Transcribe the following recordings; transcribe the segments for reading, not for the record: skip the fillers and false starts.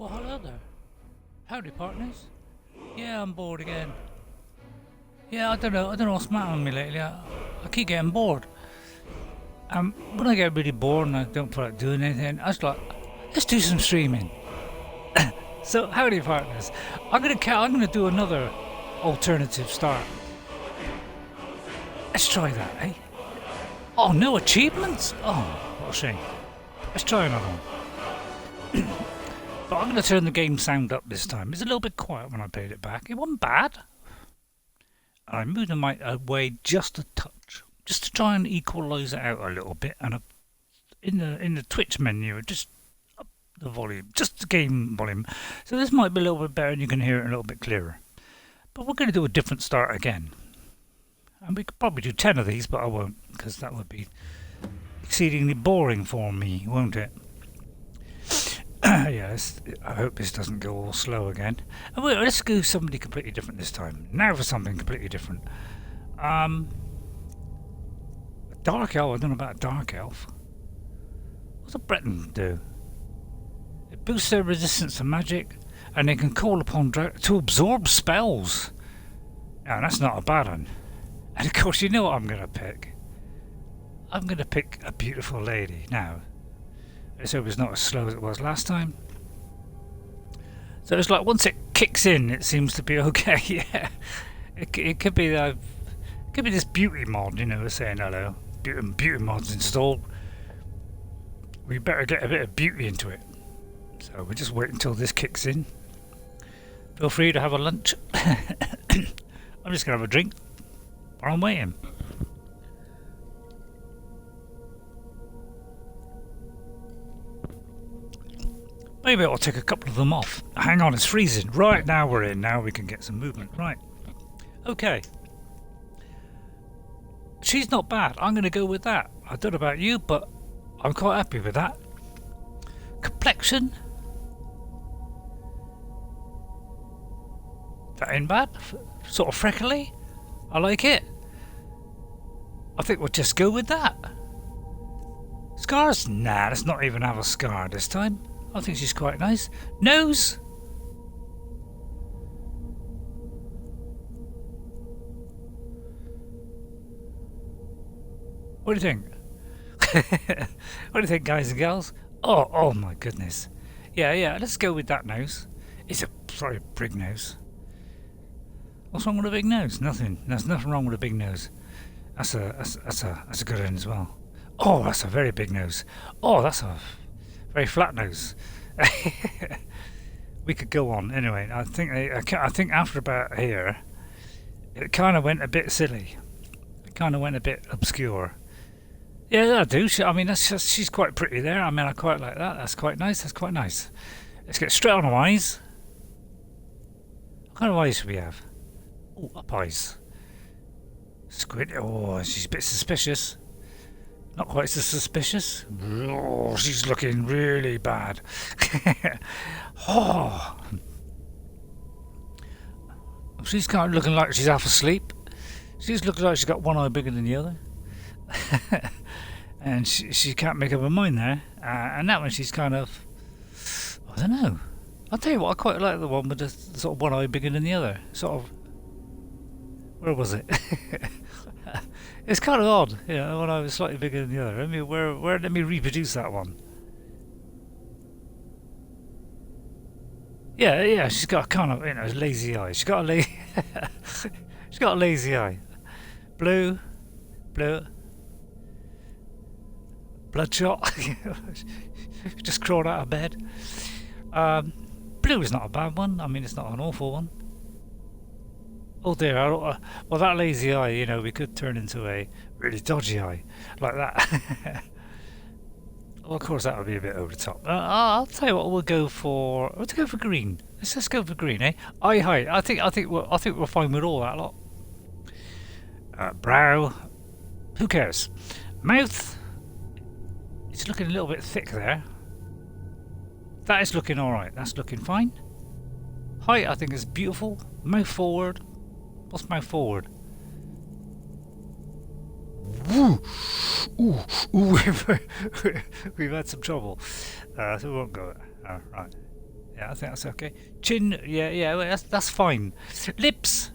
Well, hello there. Howdy, partners. Yeah, I'm bored again. Yeah, I don't know what's the matter with me lately. I keep getting bored. When I get really bored and I don't feel like doing anything, I just like, let's do some streaming. So, howdy, partners. I'm gonna do another alternative start. Let's try that, eh? Oh, no achievements? Oh, what a shame. Let's try another one. But I'm going to turn the game sound up this time. It's a little bit quiet when I played it back. It wasn't bad. And I moved the mic away just a touch, just to try and equalise it out a little bit. And in the Twitch menu, just up the volume, just the game volume. So this might be a little bit better and you can hear it a little bit clearer. But we're going to do a different start again. And we could probably do 10 of these, but I won't, because that would be exceedingly boring for me, won't it? Yes, I hope this doesn't go all slow again. And let's do somebody completely different this time. Now for something completely different. A dark elf. I don't know about a dark elf. What's a Breton do? It boosts their resistance to magic, and they can call upon to absorb spells. Now that's not a bad one. And of course, you know what I'm going to pick. I'm going to pick a beautiful lady now. Let's hope it's not as slow as it was last time. So it's like once it kicks in, it seems to be okay. Yeah, it could be this beauty mod, you know, saying hello. Beauty mod's installed. We better get a bit of beauty into it. So we'll just wait until this kicks in. Feel free to have a lunch. I'm just gonna have a drink while I'm waiting. Maybe I'll take a couple of them off. Hang on, it's freezing. Right, now we're in. Now we can get some movement. Right. Okay. She's not bad. I'm going to go with that. I don't know about you, but I'm quite happy with that. Complexion. That ain't bad. Sort of freckly. I like it. I think we'll just go with that. Scars? Nah, let's not even have a scar this time. I think she's quite nice. Nose? What do you think? What do you think, guys and girls? Oh my goodness. Yeah, let's go with that nose. It's a sorry, big nose. What's wrong with a big nose? Nothing. There's nothing wrong with a big nose. That's a good one as well. Oh, that's a very big nose. Oh, that's a very flat nose. We could go on anyway. I think after about here, it kind of went a bit silly. It kind of went a bit obscure. Yeah, I do. I mean, she's quite pretty there. I mean, I quite like that. That's quite nice. That's quite nice. Let's get straight on the eyes. What kind of eyes should we have? Oh, up eyes. Squid. Oh, she's a bit suspicious. Not quite so suspicious. Oh, she's looking really bad. Oh, she's kind of looking like she's half asleep. She's looking like she's got one eye bigger than the other. And she can't make up her mind there. And that one, she's kind of, I don't know. I'll tell you what, I quite like the one with the sort of one eye bigger than the other. Sort of, where was it? It's kind of odd, you know, one eye was slightly bigger than the other. I mean, let me reproduce that one. Yeah, she's got a kind of, you know, lazy eye. She's got a she's got a lazy eye. Blue, bloodshot. Just crawled out of bed. Blue is not a bad one. I mean, it's not an awful one. Oh dear, well that lazy eye, you know, we could turn into a really dodgy eye, like that. Well, of course that would be a bit over the top. I'll tell you what, we'll go for green. Let's just go for green, eh? Eye height, I think we're fine with all that lot. Brow, who cares? Mouth, it's looking a little bit thick there. That is looking alright, that's looking fine. Height, I think is beautiful. Mouth forward. What's mouth forward? Woo! Ooh, we've had some trouble. So we won't go. Right. Yeah, I think that's okay. Chin, yeah, well, that's fine. Lips.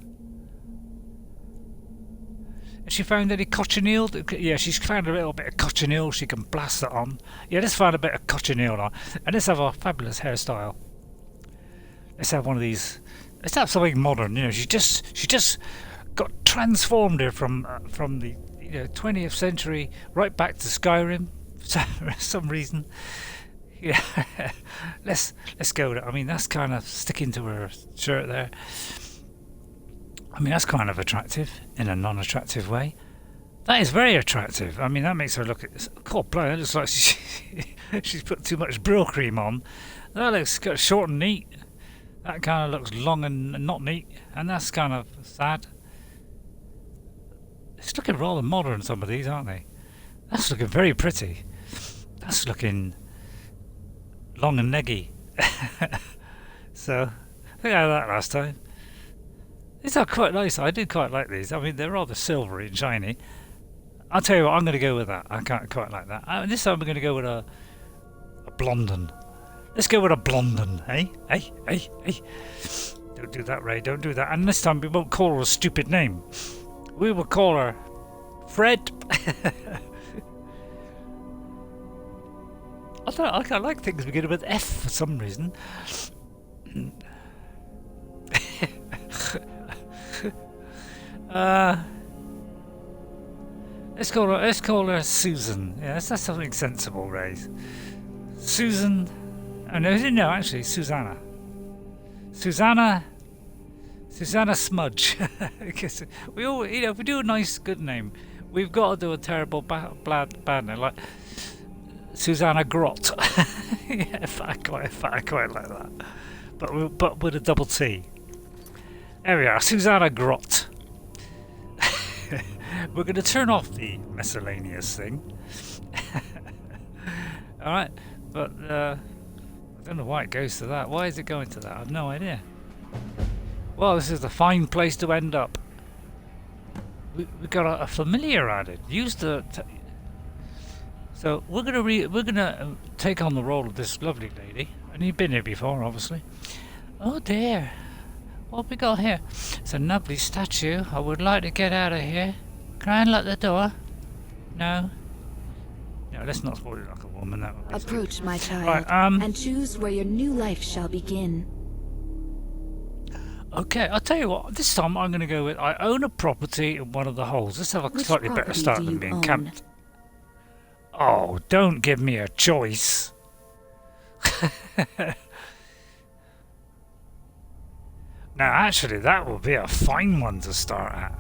Has she found any cochineal? Yeah, she's found a little bit of cochineal. She can blast that on. Yeah, let's find a bit of cochineal on. And let's have a fabulous hairstyle. Let's have one of these. Let's have something modern. You know, she just got transformed her from the 20th century right back to Skyrim for some reason. Yeah, let's go with it. I mean, that's kind of sticking to her shirt there. I mean, that's kind of attractive in a non-attractive way. That is very attractive. I mean, that makes her look. God, bloody, it looks like she's put too much brill cream on. That looks short and neat. That kind of looks long and not neat, and that's kind of sad. It's looking rather modern, some of these, aren't they? That's looking very pretty. That's looking long and neggy. So, I think I had that last time. These are quite nice. I did quite like these. I mean, they're rather silvery and shiny. I'll tell you what, I'm going to go with that. I can't quite like that. This time I'm going to go with a blondin. Let's go with a blondin, eh? Hey. Don't do that, Ray. Don't do that. And this time we won't call her a stupid name. We will call her Fred. I like things beginning with F for some reason. Let's call her Susan. Yeah, that's something sensible, Ray. Susan. Oh, no, actually, Susanna. Susanna Smudge. Because we all, if we do a nice, good name, we've got to do a terrible bad name, like Susanna Grot. Yeah, I quite like that. But with a double T. There we are, Susanna Grot. We're going to turn off the miscellaneous thing. Alright, but I don't know why it goes to that. Why is it going to that? I have no idea. Well, this is a fine place to end up. We got a familiar added. So we're gonna take on the role of this lovely lady, and you've been here before, obviously. Oh dear, what have we got here? It's a lovely statue. I would like to get out of here. Can I unlock the door? No. No, let's not spoil it like a woman. That would be Approach, my child, right, and choose where your new life shall begin. Okay, I'll tell you what. This time I'm going to go with I own a property in one of the holes. Let's have a slightly better start than being camped. Oh, don't give me a choice. Now, actually, that will be a fine one to start at.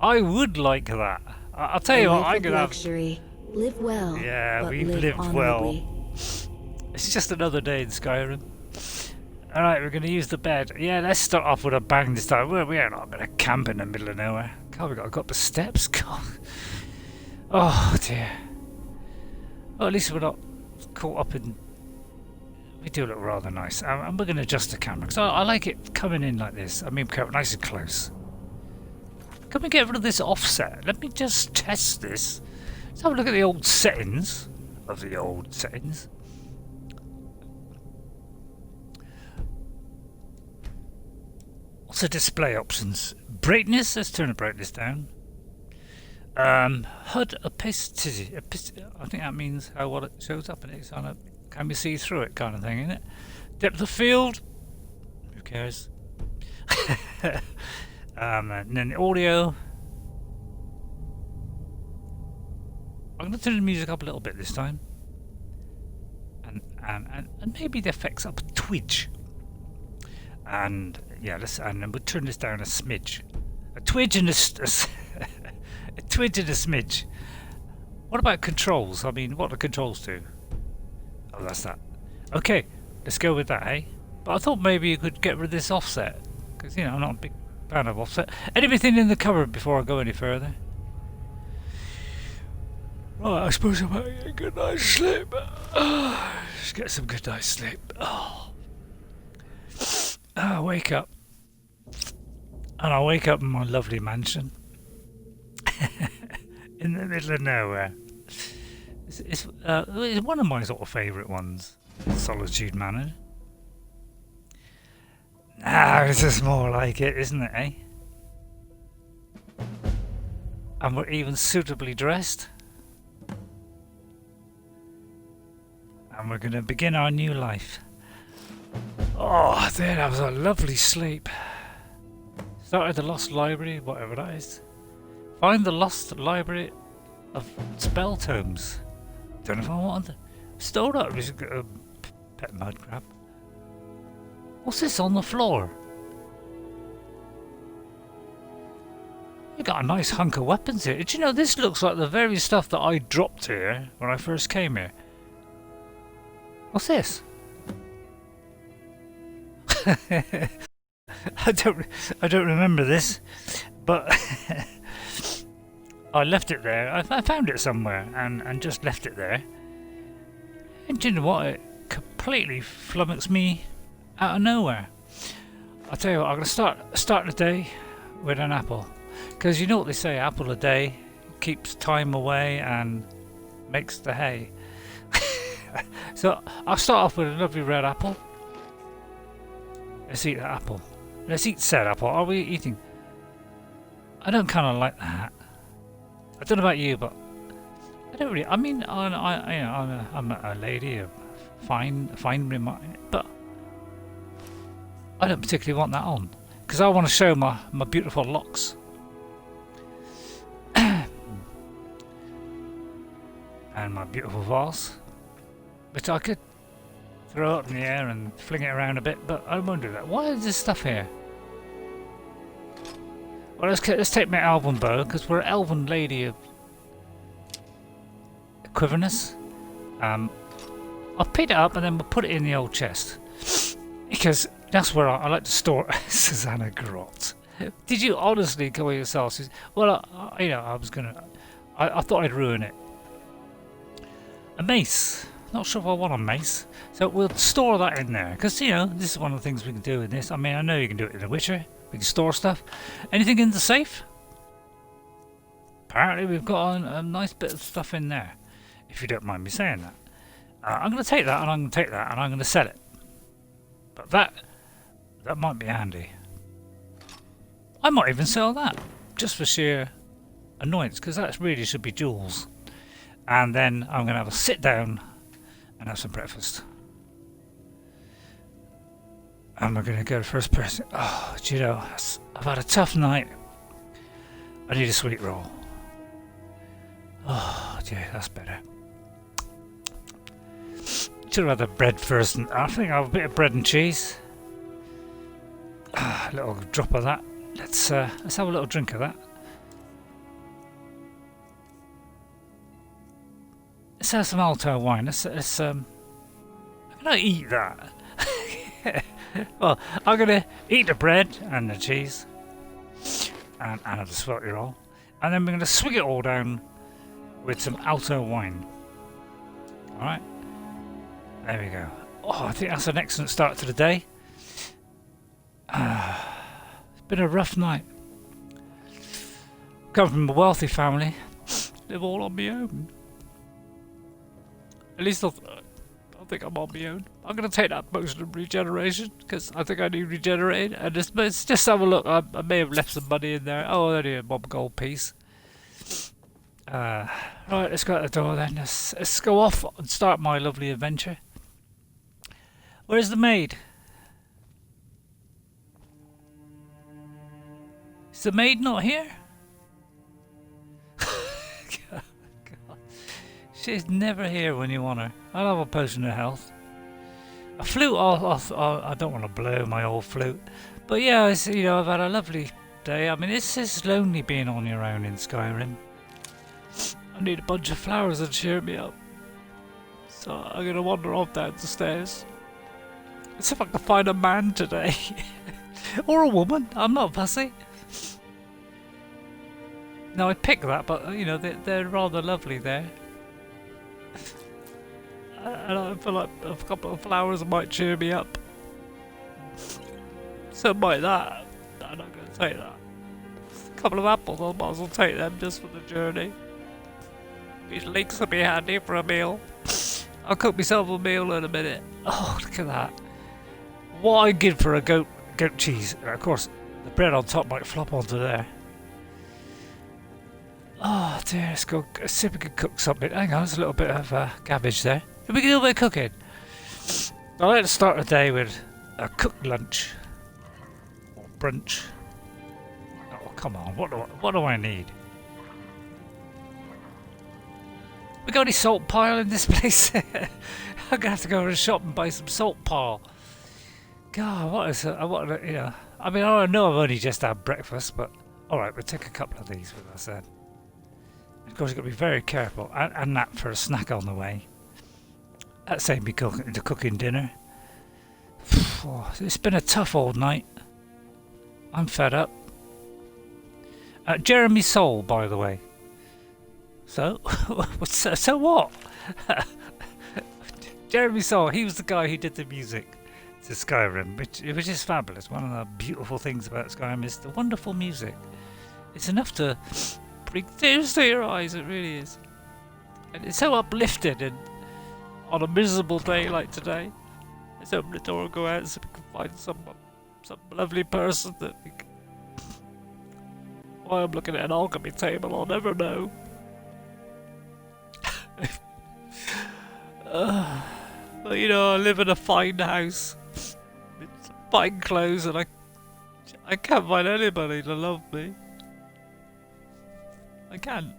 I would like that. I'll tell you what, I'm going to have... luxury. Live well. Yeah, we've lived well. It's just another day in Skyrim. Alright, we're going to use the bed. Yeah, let's start off with a bang this time. We are not going to camp in the middle of nowhere. God, we've got to go up the steps. God. Oh, dear. Well, at least we're not caught up in... We do look rather nice. And we're going to adjust the camera. Because I like it coming in like this. I mean, nice and close. Can we get rid of this offset? Let me just test this. Let's have a look at the old settings. Of the old settings. What's the display options? Brightness, let's turn the brightness down. HUD opacity, I think that means what it shows up, and it's on a can we see through it kind of thing, isn't it? Depth of field, who cares? And then audio. I'm going to turn the music up a little bit this time, and maybe the effects up a twidge. And yeah, and then we'll turn this down a smidge, a twidge and a twidge and a smidge. What about controls? I mean, what do controls do? Oh, that's that. Okay, let's go with that, eh? But I thought maybe you could get rid of this offset, because I'm not a big fan of offset. Anything in the cupboard before I go any further? Right, I suppose I might get a good night's sleep. Let's get some good night's sleep. I wake up, and I wake up in my lovely mansion in the middle of nowhere. It's one of my sort of favourite ones. Solitude Manor. Ah, this is more like it, isn't it, eh? And we're even suitably dressed. And we're going to begin our new life. Oh, there, that was a lovely sleep. Started the lost library, whatever that is. Find the lost library of spell tomes. Don't know if I want to store up. Just got a pet mud crab. What's this on the floor? You got a nice hunk of weapons here. Did you know this looks like the very stuff that I dropped here when I first came here? What's this? I don't remember this, but I left it there. I found it somewhere and just left it there. And do you know what? It completely flummoxed me out of nowhere. I'll tell you what. I'm gonna start the day with an apple, because you know what they say: apple a day keeps time away and makes the hay. So I'll start off with a lovely red apple. Let's eat that apple. Let's eat said apple. Are we eating? I don't kind of like that. I don't know about you, but I don't really. I mean, I'm a lady, a fine mind, but I don't particularly want that on because I want to show my beautiful locks. And my beautiful vase, which I could throw up in the air and fling it around a bit, but I won't do that. Why is this stuff here? Well, let's take my elven bow, because we're an elven lady of quiverness. I'll pick it up and then we'll put it in the old chest, because that's where I like to store Susanna grot. Did you honestly call yourself? Well, I was gonna. I thought I'd ruin it. A mace. Not sure if I want a mace, so we'll store that in there, because this is one of the things we can do in this. I mean, I know you can do it in The Witcher. We can store stuff. Anything in the safe? Apparently we've got a nice bit of stuff in there, if you don't mind me saying that. I'm going to take that, and I'm going to take that, and I'm going to sell it. But that might be handy. I might even sell that, just for sheer annoyance, because that really should be jewels. And then I'm going to have a sit down and have some breakfast. And we're going to go to first person. Oh, do you know, I've had a tough night. I need a sweet roll. Oh, dear, that's better. Should have had the bread first. And I think I'll have a bit of bread and cheese. A little drop of that. Let's have a little drink of that. Let's have some Alto wine. I'm gonna eat that. Well, I'm gonna eat the bread and the cheese and have the sweaty roll, and then we're gonna swig it all down with some Alto wine. All right, there we go. Oh, I think that's an excellent start to the day. It's been a rough night. Come from a wealthy family, live all on my own. At least I think I'm on my own. I'm going to take that potion of regeneration, because I think I need regenerating. And let's just have a look. I may have left some money in there. Oh, only a mob gold piece. Right, let's go out the door then. Let's go off and start my lovely adventure. Where's the maid? Is the maid not here? She's never here when you want her. I'll have a potion of health. A flute, I don't want to blow my old flute. But yeah, I've had a lovely day. I mean, it's just lonely being on your own in Skyrim. I need a bunch of flowers to cheer me up. So I'm going to wander off down the stairs. Let's see if I can find a man today. Or a woman. I'm not fussy. No, I picked that, but they're rather lovely there. And I feel like a couple of flowers might cheer me up. So might that. I'm not going to take that. A couple of apples, I might as well take them just for the journey. These leeks will be handy for a meal. I'll cook myself a meal in a minute. Oh, look at that. What I'd give for a goat cheese. Of course, the bread on top might flop onto there. Oh dear, let's go see if we can cook something. Hang on, there's a little bit of cabbage there. We can do a bit of cooking. I like to start a day with a cooked lunch. Or brunch. Oh, come on, what do I need? We got any salt pile in this place? I'm gonna have to go to the shop and buy some salt pile. God, what is it? You know. I mean, I know I've only just had breakfast, but all right, we'll take a couple of these with us then. Of course, you've got to be very careful, and that for a snack on the way. That saved me cooking dinner. Oh, it's been a tough old night. I'm fed up. Jeremy Soule, by the way. So what? Jeremy Soule, he was the guy who did the music to Skyrim, which is fabulous. One of the beautiful things about Skyrim is the wonderful music. It's enough to bring tears to your eyes, it really is. And it's so uplifted, and on a miserable day like today, let's open the door and go out so we can find some lovely person that we can... Why I'm looking at an alchemy table, I'll never know. But you know, I live in a fine house with fine clothes, and I can't find anybody to love me. I can't.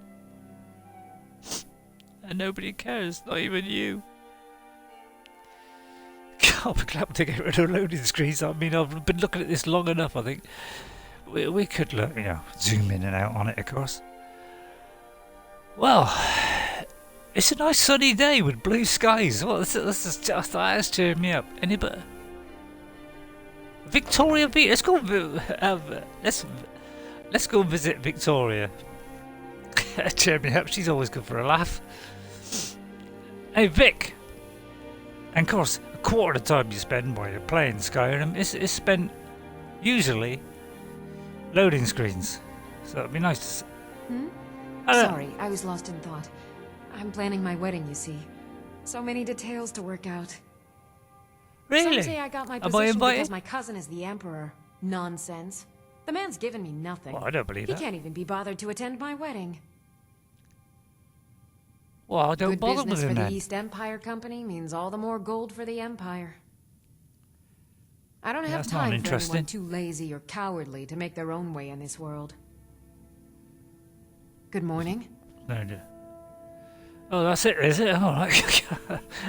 And nobody cares, not even you. God, we're glad to get rid of loading screens. I mean, I've been looking at this long enough, I think. We could look, you know, zoom in and out on it, of course. Well, it's a nice sunny day with blue skies. Well, this is just, that has cheered me up. Any better? Victoria Beach. Let's go. Let's go visit Victoria. Cheer me up. She's always good for a laugh. Hey, Vic. And of course, a quarter of the time you spend while you're playing Skyrim is spent usually loading screens. So it'd be nice to see. Sorry, I was lost in thought. I'm planning my wedding, you see. So many details to work out. Really? Some say I got my Am I position invited? because my cousin is the emperor. Nonsense. The man's given me nothing. Well, I don't believe He that. can't even be bothered to attend my wedding. Well, I don't Good bother business with for him the then. East Empire Company means all the more gold for the Empire. I don't have That's not time for interesting. anyone too lazy or cowardly to make their own way in this world. Good morning. No, no. Oh, that's it, is it? All right.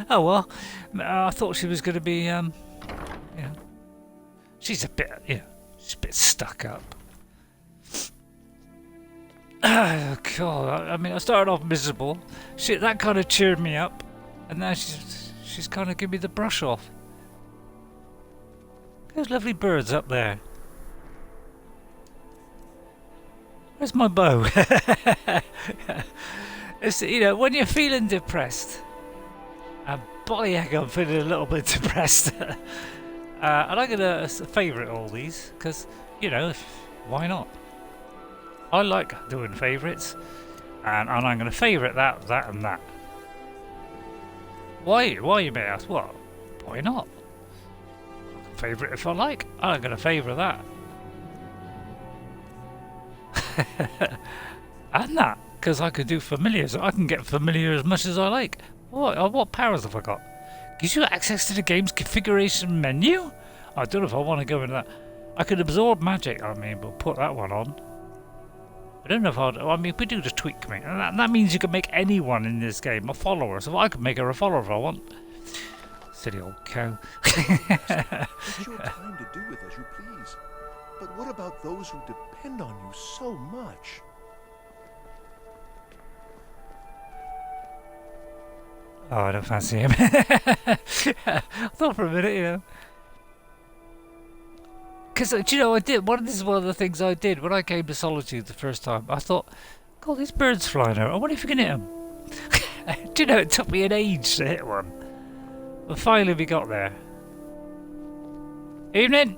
Oh well, I thought she was going to be, yeah. She's a bit, she's a bit stuck up. Oh God, I mean, I started off miserable. Shit, that kind of cheered me up, and now she's kind of giving me the brush off. Those lovely birds up there. Where's my bow? It's, you know, when you're feeling depressed, and by heck, I'm feeling a little bit depressed. And I'm gonna favourite all these because, you know, why not? I like doing favourites, and I'm gonna favourite that, and that. Why? Why, you may ask? What? Why not? I can favourite if I like. I'm gonna favourite that. And that, because I could do familiars. I can get familiar as much as I like. What powers have I got? Gives you access to the game's configuration menu? I don't know if I want to go into that. I could absorb magic. I mean, we'll put that one on. I don't know if I mean, we do just tweak me. And that means you can make anyone in this game a follower. So I could make her a follower if I want. Silly old cow. It's your time to do with as you please. But what about those who depend on you so much? Oh, I don't fancy him. I thought for a minute, you know. Because, do you know, this is one of the things I did when I came to Solitude the first time. I thought, God, these birds flying out. I wonder if you can hit them. Do you know, it took me an age to hit one. But finally we got there. Evening.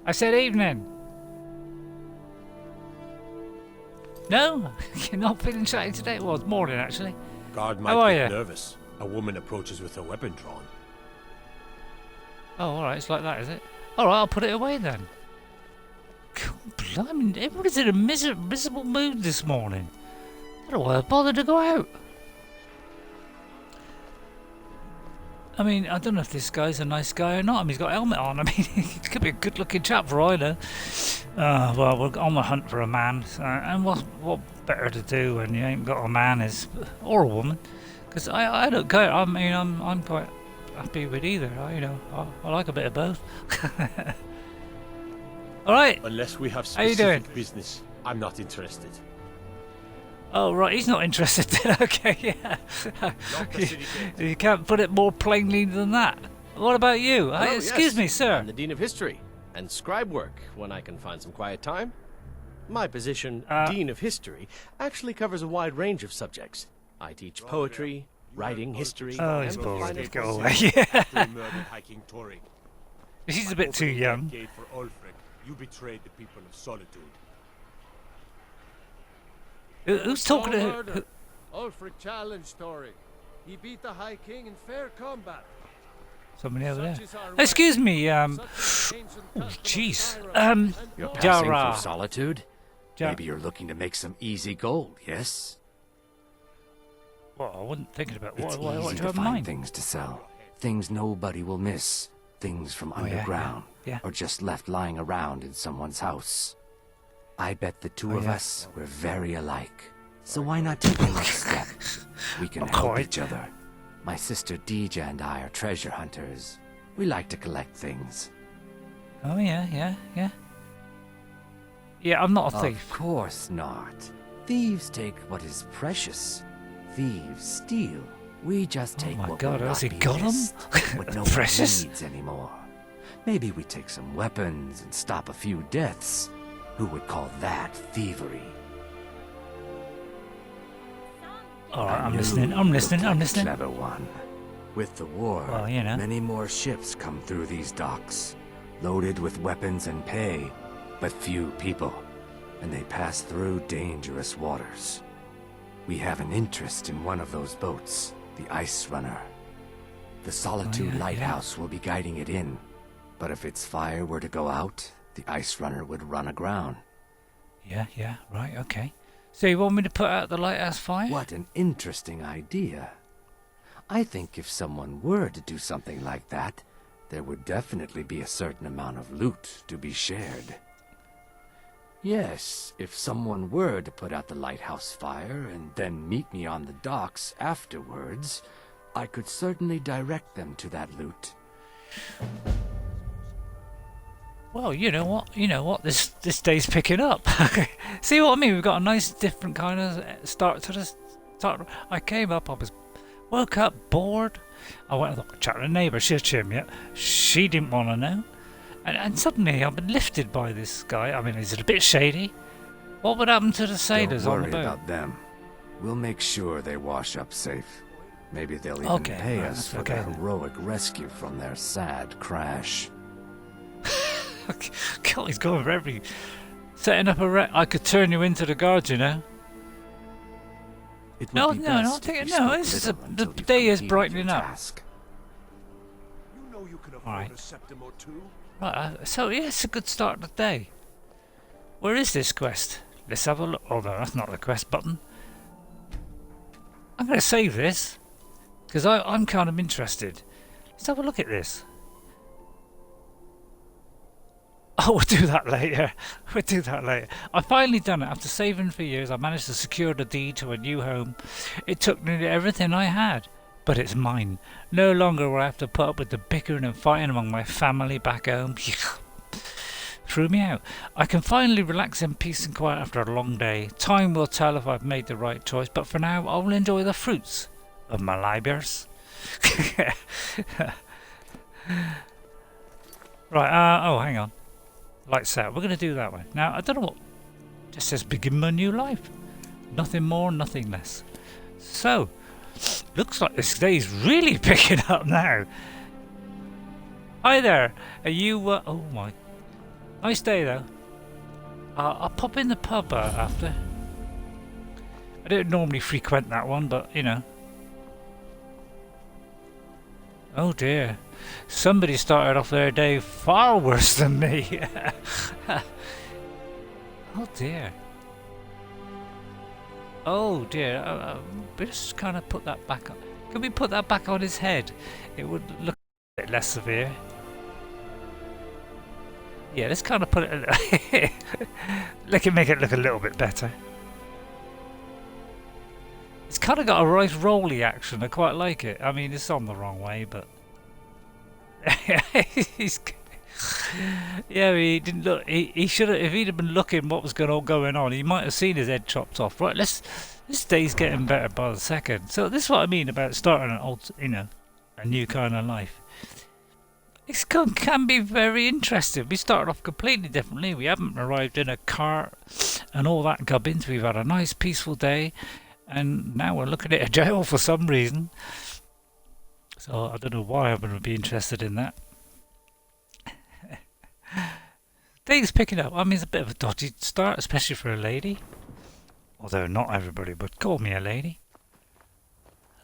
I said evening. No? You're not feeling chatty today? Well, it's morning, actually. Guard How are might get you? nervous. A woman approaches with her weapon drawn. Oh, alright, it's like that, is it? Alright, I'll put it away then. God, blimey, everybody's in a miserable mood this morning. I don't know why I bothered to go out. I mean, I don't know if this guy's a nice guy or not. I mean, he's got a helmet on. I mean, he could be a good-looking chap for all I know. Well, we're on the hunt for a man. And what better to do when you ain't got a man is, or a woman? Because I don't care. I mean, I'm quite happy with either. I like a bit of both. All right. Unless we have How you doing? specific business, I'm not interested. Oh, right, he's not interested then. Okay, yeah. Lock the city gate. You can't put it more plainly than that. What about you? Hello, Excuse yes. me, sir. I'm the Dean of History, and scribe work when I can find some quiet time. My position, Dean of History, actually covers a wide range of subjects. I teach poetry, writing, history, Oh, he's and bored. fine Go arts. away. Yeah. After you murdered hiking Tory. He's a bit too young. Gate for Ulfric. You betrayed the people of Solitude. Who's talking to who? Ulfric challenged Tory. He beat the High King in fair combat. Somebody over there. Such is our right. Excuse me, Such is the ancient oh, custom of jeez. Skyrim. You're passing Jara. for solitude? Ja- Maybe you're looking to make some easy gold, yes? Well, I wasn't thinking about It's what easy you to have in find mind. things to sell. Things nobody will miss. Things from Oh, yeah, underground. yeah. Or just left lying around in someone's house. I bet the two Oh, of yeah. us were very alike. So why not take the next step? We can Not help quite. each other. My sister Deja and I are treasure hunters. We like to collect things. Oh, yeah. Yeah, I'm not a thief. Of course not. Thieves take what is precious. Thieves steal. We just take my what God, will has not he be got 'em? missed, what no one Precious? needs anymore. Maybe we take some weapons and stop a few deaths. Who would call that thievery? All right, I I'm knew listening. you I'm looked listening. like I'm a listening. Clever one. With the war, Well, you know. many more ships come through these docks, loaded with weapons and pay, but few people, and they pass through dangerous waters. We have an interest in one of those boats, the Ice Runner. The Solitude yeah, Lighthouse will be guiding it in, but if its fire were to go out, the Ice Runner would run aground. Yeah, right, okay. So you want me to put out the lighthouse fire? What an interesting idea. I think if someone were to do something like that, there would definitely be a certain amount of loot to be shared. Yes, if someone were to put out the lighthouse fire and then meet me on the docks afterwards, I could certainly direct them to that loot. Well, you know what? This day's picking up. See what I mean? We've got a nice different kind of start to the start. I came up, woke up bored. I went and chat with a neighbour. She'll cheer me up. She didn't want to know. And suddenly I've been lifted by this guy. I mean, is it a bit shady? What would happen to the sailors Don't on worry the boat? about them. We'll make sure they wash up safe. Maybe they'll even Okay, pay right, us that's for okay the then. heroic rescue from their sad crash. God, he's going for every setting up a I could turn you into the guards, you know. It would No, be no, best no, if take you it- no, spoke this is little the until you've day is completed brightening your up. task. You know you can afford Alright. a septim or two. Right, so yeah, it's a good start of the day. Where is this quest? Let's have a look. Oh no, that's not the quest button. I'm going to save this because I'm kind of interested. Let's have a look at this. Oh, we'll do that later. We'll do that later. I finally done it. After saving for years, I managed to secure the deed to a new home. It took nearly everything I had, but it's mine. No longer will I have to put up with the bickering and fighting among my family back home. Threw me out. I can finally relax in peace and quiet after a long day. Time will tell if I've made the right choice, but for now I will enjoy the fruits of my labours. Right, oh hang on. Lights out. We're going to do that way. Now, I don't know what... Just says begin my new life. Nothing more, nothing less. So, looks like this day's really picking up now. Hi there. Are you... oh my... Nice day though. I'll pop in the pub after. I don't normally frequent that one, but you know. Oh dear. Somebody started off their day far worse than me. Oh dear. Oh dear. We just kind of put that back on. Can we put that back on his head? It would look a bit less severe. Yeah, let's kind of put it. Make it look a little bit better. It's kind of got a right rolly action. I quite like it. I mean, it's on the wrong way, but he's. Yeah, he didn't look. He should have. If he'd have been looking what was going on, he might have seen his head chopped off. Right, this day's getting better by the second. So this is what I mean about starting an old, you know, a new kind of life. It can be very interesting. We started off completely differently. We haven't arrived in a cart and all that gubbins. We've had a nice peaceful day, and now we're looking at a jail for some reason. So I don't know why I'm going to be interested in that. Day's picking up. I mean, it's a bit of a dodgy start, especially for a lady. Although not everybody would call me a lady.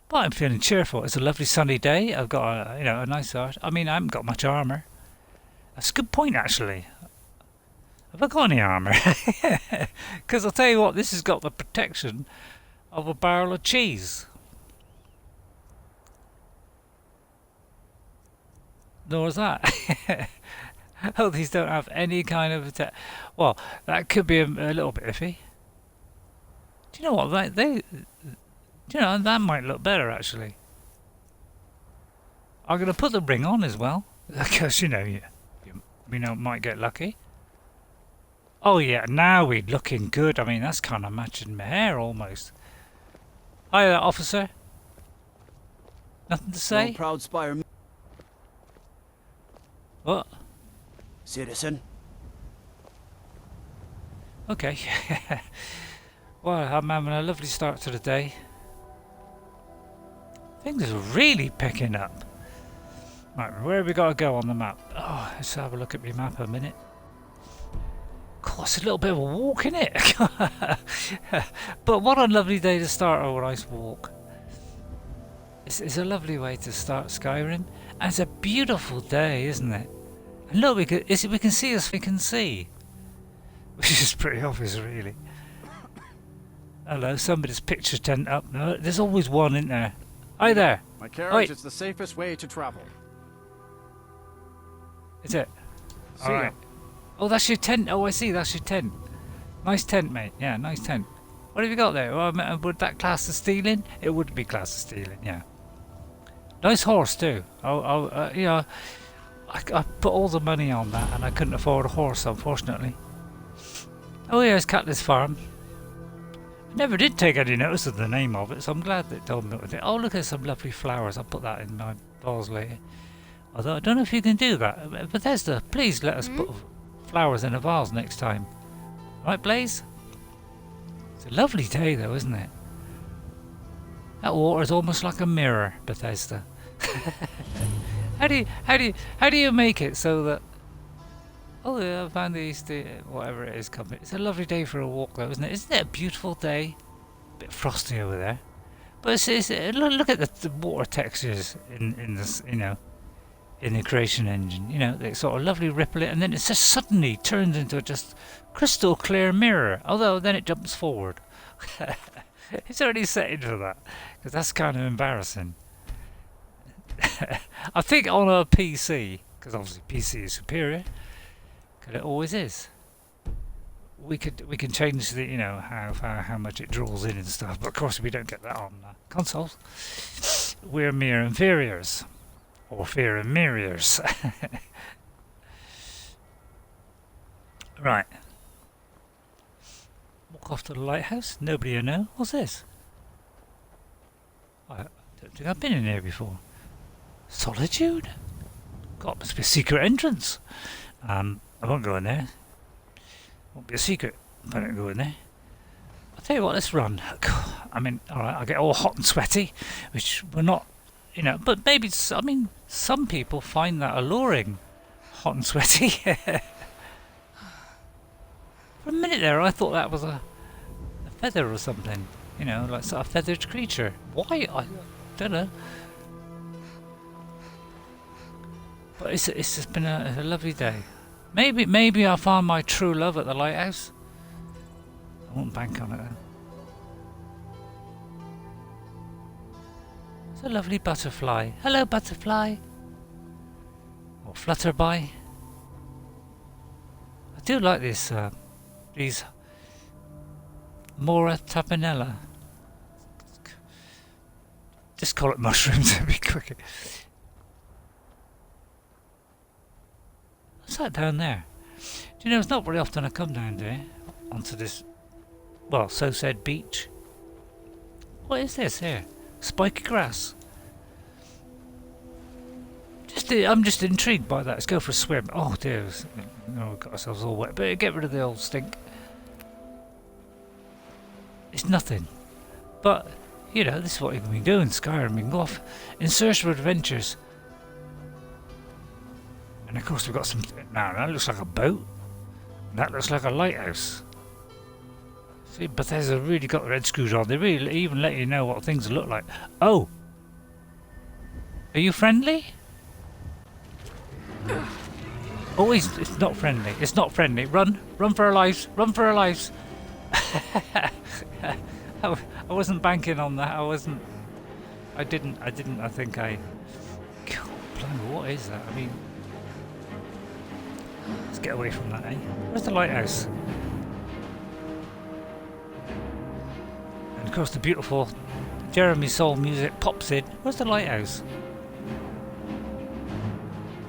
But I'm feeling cheerful. It's a lovely sunny day. I've got a nice art. I mean, I haven't got much armour. That's a good point, actually. Have I got any armour? Because I'll tell you what, this has got the protection of a barrel of cheese. Nor is that. Oh, these don't have any kind of attack. Well, that could be a little bit iffy. Do you know what? That might look better, actually. I'm going to put the ring on as well. Because, you might get lucky. Oh, yeah, now we're looking good. I mean, that's kind of matching my hair, almost. Hi there, officer. Nothing to say? No proud spire. What? Citizen. Okay. Well, I'm having a lovely start to the day. Things are really picking up. Right, where have we got to go on the map? Oh, let's have a look at my map a minute. God, it's a little bit of a walk, isn't it? But what a lovely day to start a nice walk. It's a lovely way to start Skyrim. And it's a beautiful day, isn't it? And look, we can see as we can see. Which is pretty obvious, really. Hello, somebody's picture tent up. No, there's always one, isn't there? Hi there. My carriage is the safest way to travel. Is it? Alright. Oh, that's your tent. Oh, I see. That's your tent. Nice tent, mate. Yeah, nice tent. What have you got there? Well, would that class as stealing? It would be class as stealing, yeah. Nice horse, too. I put all the money on that and I couldn't afford a horse, unfortunately. Oh, yeah, it's Catley's Farm. I never did take any notice of the name of it, so I'm glad they told me what it is. Oh, look at some lovely flowers. I'll put that in my vase later. Although I don't know if you can do that. Bethesda, please let us put flowers in a vase next time. Right, Blaze? It's a lovely day, though, isn't it? That water is almost like a mirror, Bethesda. How do you make it so that? Oh yeah, I found these whatever it is coming. It's a lovely day for a walk, though, isn't it? Isn't it a beautiful day? A bit frosty over there, but look at the water textures in this, in the creation engine. They sort of lovely ripple it, and then it just suddenly turns into a just crystal clear mirror. Although then it jumps forward. It's already setting for that, because that's kind of embarrassing. I think on a PC, because obviously PC is superior, because it always is. We can change the how much it draws in and stuff, but of course we don't get that on consoles. We're mere inferiors, or fear inferiors. Right. Walk off to the lighthouse. Nobody will know. What's this? I don't think I've been in here before. Solitude? God, must be a secret entrance. I won't go in there. Won't be a secret if I don't go in there. I'll tell you what, let's run. I mean, alright, I'll get all hot and sweaty, which we're not, but maybe, some people find that alluring. Hot and sweaty. For a minute there, I thought that was a feather or something. You know, like sort of feathered creature. Why? I don't know. But it's just been a lovely day. Maybe I'll find my true love at the lighthouse. I won't bank on it though. It's a lovely butterfly. Hello, butterfly. Or flutterby. I do like this. These Mora tapenella. Just call it mushrooms. It'd be quicker. What's that down there? Do you know, it's not very often I come down there onto this, well, so said beach. What is this here? Spiky grass. I'm just intrigued by that. Let's go for a swim. Oh dear, we got ourselves all wet. But get rid of the old stink. It's nothing. But, you know, this is what you can do in Skyrim. You can go off in search of adventures. And of course we've got some... Now that looks like a boat. That looks like a lighthouse. See, Bethesda really got their head screwed on. They really even let you know what things look like. Oh! Are you friendly? Oh, it's not friendly. It's not friendly. Run! Run for our lives! Run for our lives! I wasn't banking on that. I think I... God, blimey, what is that? I mean... Let's get away from that, eh? Where's the lighthouse? And of course the beautiful Jeremy Soul music pops in. Where's the lighthouse?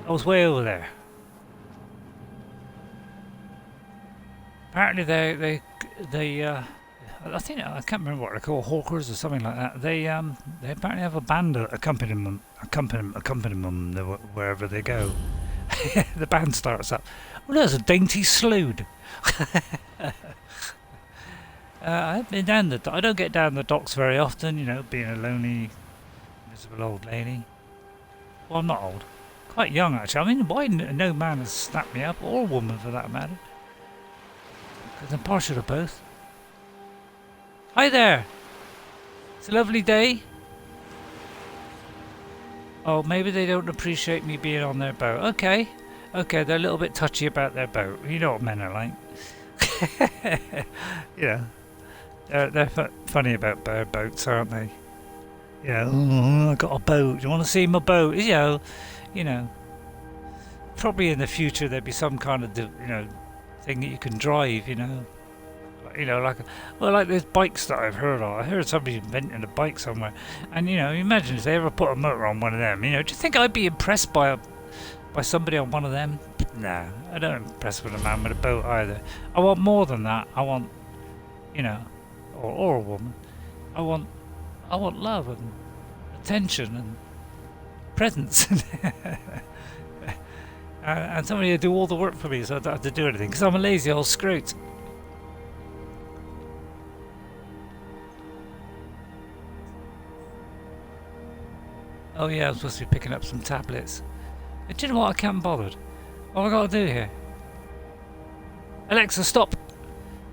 I was way over there. Apparently they I think, I can't remember what they're called, hawkers or something like that. They apparently have a band accompanying them wherever they go. The band starts up. Well, there's a dainty slood. I've been down I don't get down the docks very often, you know, being a lonely, miserable old lady. Well, I'm not old. Quite young, actually. I mean, why no man has snapped me up, or a woman for that matter. Because I'm partial to both. Hi there! It's a lovely day. Oh, maybe they don't appreciate me being on their boat. Okay. Okay, they're a little bit touchy about their boat. You know what men are like. You know, they're funny about their boats, aren't they? You know, oh, I got a boat. Do you want to see my boat? You know, probably in the future there'd be some kind of, you know, thing that you can drive, you know. You know, like there's bikes that I've heard of. I heard somebody inventing a bike somewhere, and you know, imagine if they ever put a motor on one of them. You know, do you think I'd be impressed by somebody on one of them? Nah, I don't impress with a man with a boat either. I want more than that. I want, you know, or a woman. I want love and attention and presence, and somebody to do all the work for me, so I don't have to do anything. Because I'm a lazy old scroot. Oh yeah, I'm supposed to be picking up some tablets. Do you know what? I can't be bothered. What have I got to do here? Alexa, stop!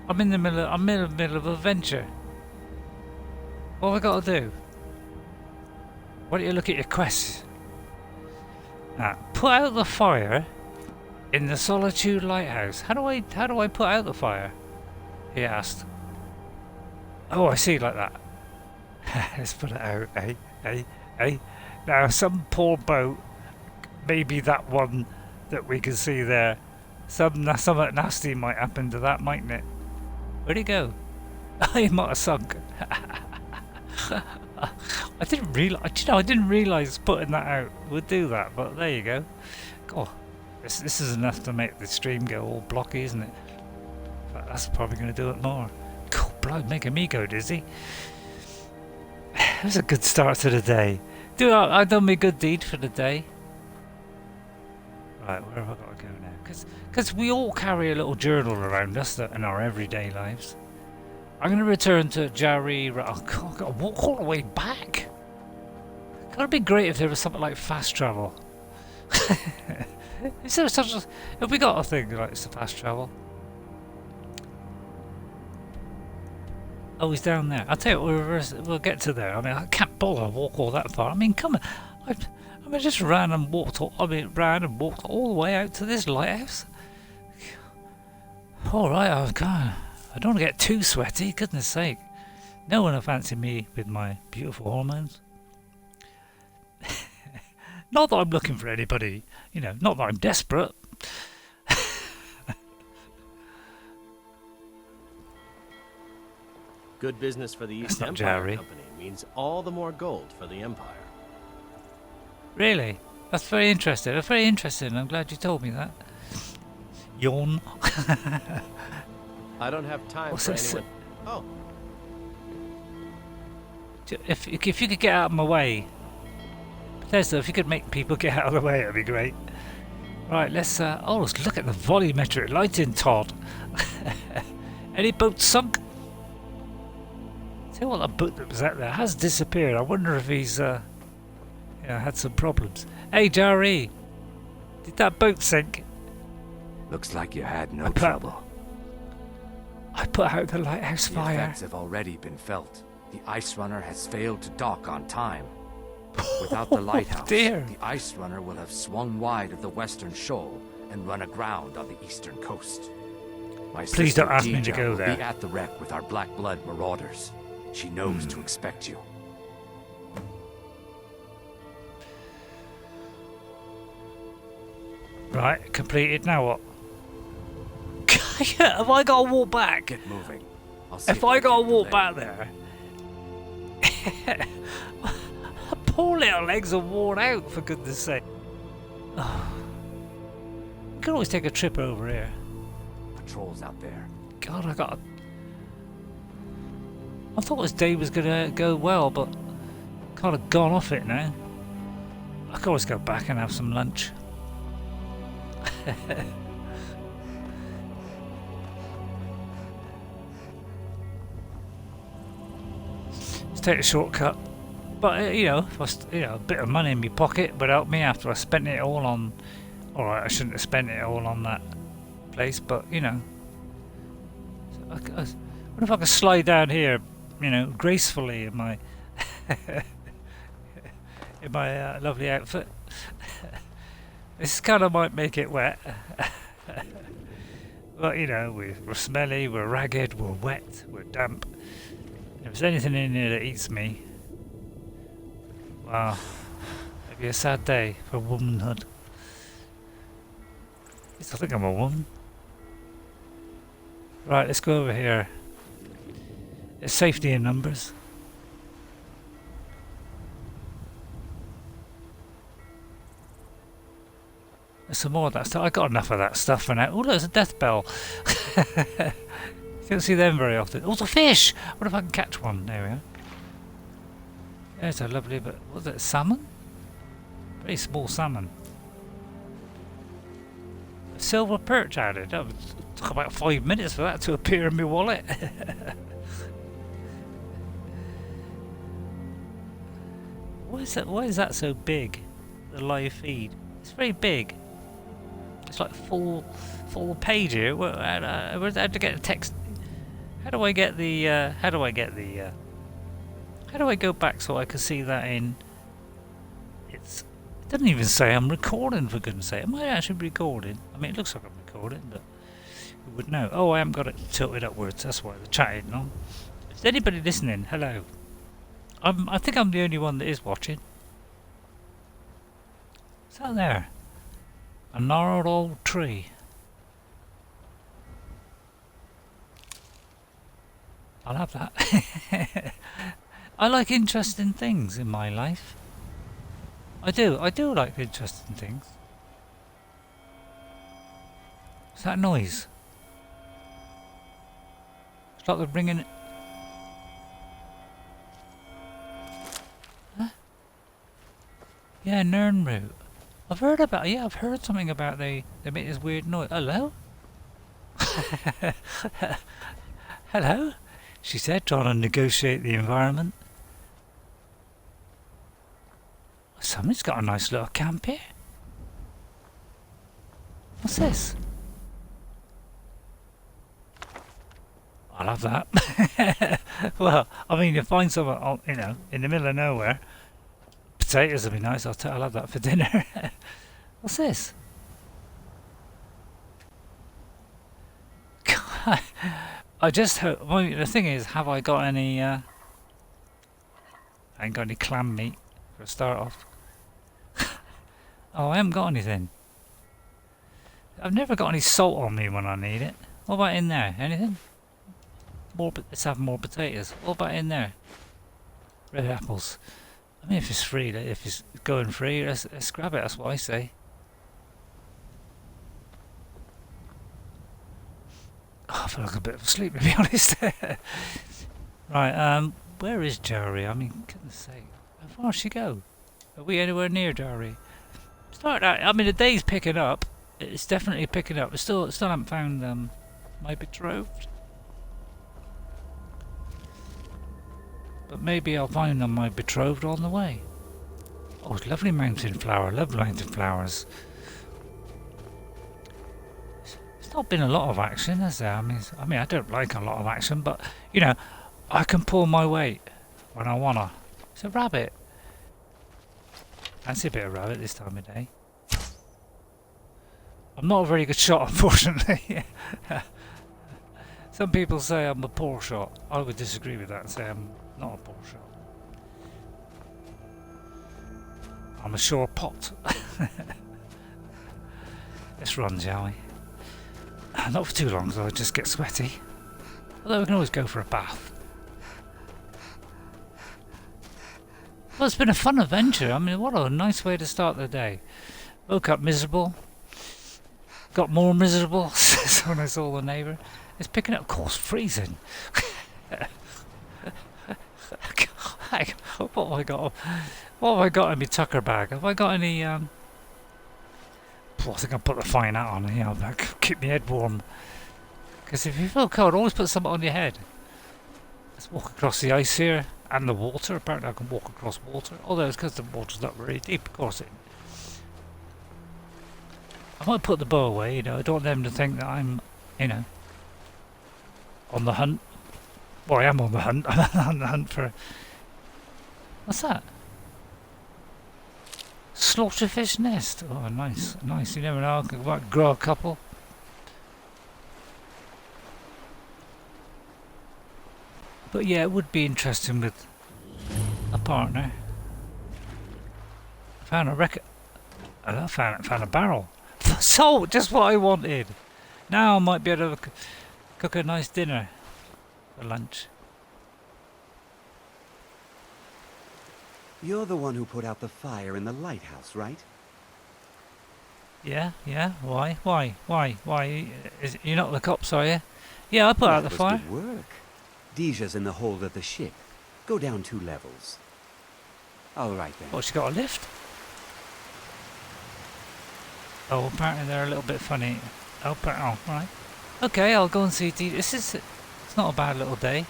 I'm in the middle of an adventure. What have I got to do? Why don't you look at your quests? Now, put out the fire in the Solitude Lighthouse. How do I put out the fire? He asked. Oh, I see, like that. Let's put it out, eh? Now, some poor boat, maybe that one that we can see there, something nasty might happen to that, mightn't it? Where'd he go? He might have sunk. I didn't realise putting that out would do that, but there you go. God, this is enough to make the stream go all blocky, isn't it? But that's probably going to do it more. God, blood, making me go dizzy. It was a good start to the day. I've done my good deed for the day. Right, where have I got to go now? Because we all carry a little journal around us in our everyday lives. I'm going to return to Jerry. Oh, God, I've got to walk all the way back. It would be great if there was something like fast travel. Is there such a... Have we got a thing like it's fast travel? Oh, he's down there. I'll tell you, we'll get to there. I mean, I can't bother to walk all that far. I mean, come on. I just ran and walked all the way out to this lighthouse. All right, I don't want to get too sweaty. Goodness sake, no one will fancy me with my beautiful hormones. Not that I'm looking for anybody, you know. Not that I'm desperate. Good business for the East not Empire Jerry. Company means all the more gold for the Empire. Really? That's very interesting. That's very interesting. I'm glad you told me that. Yawn. I don't have time What's for this? anyone. Oh, If you could get out of my way, Bethesda, if you could make people get out of the way, that'd be great. Right, let's let's look at the volumetric lighting, Todd. Any boats sunk? Tell you what, that boat that was out there has disappeared. I wonder if he's had some problems. Hey, Jerry, did that boat sink? Looks like you had no trouble. I put out the lighthouse The fire. effects have already been felt. The ice runner has failed to dock on time. Without the lighthouse, dear. the ice runner will have swung wide of the western shoal and run aground on the eastern coast. My Please sister don't ask me to Deidre go will there. Be at the wreck with our black blood marauders. She knows to expect you. Right, completed. Now what? Have I got to walk back? Get moving. I'll see If I got to can walk delay back you. there, poor little legs are worn out. For goodness' sake. Oh. You can always take a trip over here. Patrols out there. God, I thought this day was gonna go well, but kind of gone off it now. I could always go back and have some lunch. Let's take a shortcut. But a bit of money in my pocket would help me after I spent it all on. All right, I shouldn't have spent it all on that place, but you know. What if I could slide down here, gracefully in my lovely outfit? This kind of might make it wet. But we're smelly, we're ragged, we're wet, we're damp. If there's anything in here that eats me, wow, it'd be a sad day for womanhood. At least I think I'm a woman. Right, let's go over here. It's safety in numbers. There's some more of that stuff. I got enough of that stuff for now. Oh, there's a death bell. You don't see them very often. Oh, the fish! What if I can catch one? There we are. There's a lovely, but was it salmon? Very small salmon. A silver perch added. That took about 5 minutes for that to appear in my wallet. Why is that so big? The live feed. It's very big. It's like full page here. How do I get the text? How do I get the? How do I go back so I can see that in? It doesn't even say I'm recording, for goodness sake. Am I actually recording? I mean, it looks like I'm recording, but who would know? Oh, I haven't got it tilted upwards. That's why the chat isn't on. Is anybody listening? Hello. I think I'm the only one that is watching. Is that there? A gnarled old tree. I'll have that. I like interesting things in my life. I do like interesting things. What's that noise? It's like they're bringing it. Huh? Yeah, Nernroot. I've heard something about they make this weird noise. Hello? Hello? She said, trying to negotiate the environment. Somebody's got a nice little camp here. What's this? I'll have that. Well, I mean, you find some, you know, in the middle of nowhere. Potatoes would be nice. I'll have that for dinner. What's this? God, I just hope. Well, the thing is, have I got any? I ain't got any clam meat for a start off. Oh, I haven't got anything. I've never got any salt on me when I need it. What about in there? Anything? More, let's have more potatoes. What about in there? Red apples. I mean, if it's free, if it's going free, let's grab it. That's what I say. Oh, I feel like a bit of a sleep, to be honest. Right, where is Jari? I mean, goodness sake, how far does she go? Are we anywhere near Jari? Start out. I mean, the day's picking up. It's definitely picking up. We still haven't found my betrothed. But maybe I'll find my betrothed on the way. Oh, it's lovely mountain flower. Love mountain flowers. It's not been a lot of action, has there? I mean, I don't like a lot of action, but you know, I can pull my weight when I wanna. It's a rabbit. Fancy a bit of rabbit this time of day. I'm not a very good shot, unfortunately. Some people say I'm a poor shot. I would disagree with that and say I'm not a poor shot. I'm a sure pot. Let's run, shall we? Not for too long, so I'll just get sweaty. Although we can always go for a bath. Well, it's been a fun adventure. I mean, what a nice way to start the day. Woke up miserable. Got more miserable when I saw the neighbour. It's picking up, of course, freezing. What have I got? What have I got in my tucker bag? Have I got any? I think I'll put the fine hat on here. I'll keep my head warm. Because if you feel cold, always put something on your head. Let's walk across the ice here and the water. Apparently, I can walk across water. Although it's because the water's not very deep, of course. I might put the bow away. You know, I don't want them to think that I'm, you know, on the hunt. Well, I am on the hunt. I'm on the hunt for. What's that? Slaughterfish nest. Oh, nice, nice. You never know. I might grow a couple. But yeah, it would be interesting with a partner. I found a record. I found a barrel. Salt, just what I wanted. Now I might be able to cook a nice dinner for lunch. You're the one who put out the fire in the lighthouse, right? Yeah. Why? You're not the cops, are you? Yeah, I put out the fire. Good work. Deja's in the hold of the ship. Go down 2 levels. All right then. What, she got a lift? Oh, apparently they're a little bit funny. Oh, right. Okay, I'll go and see Deja. It's not a bad little day.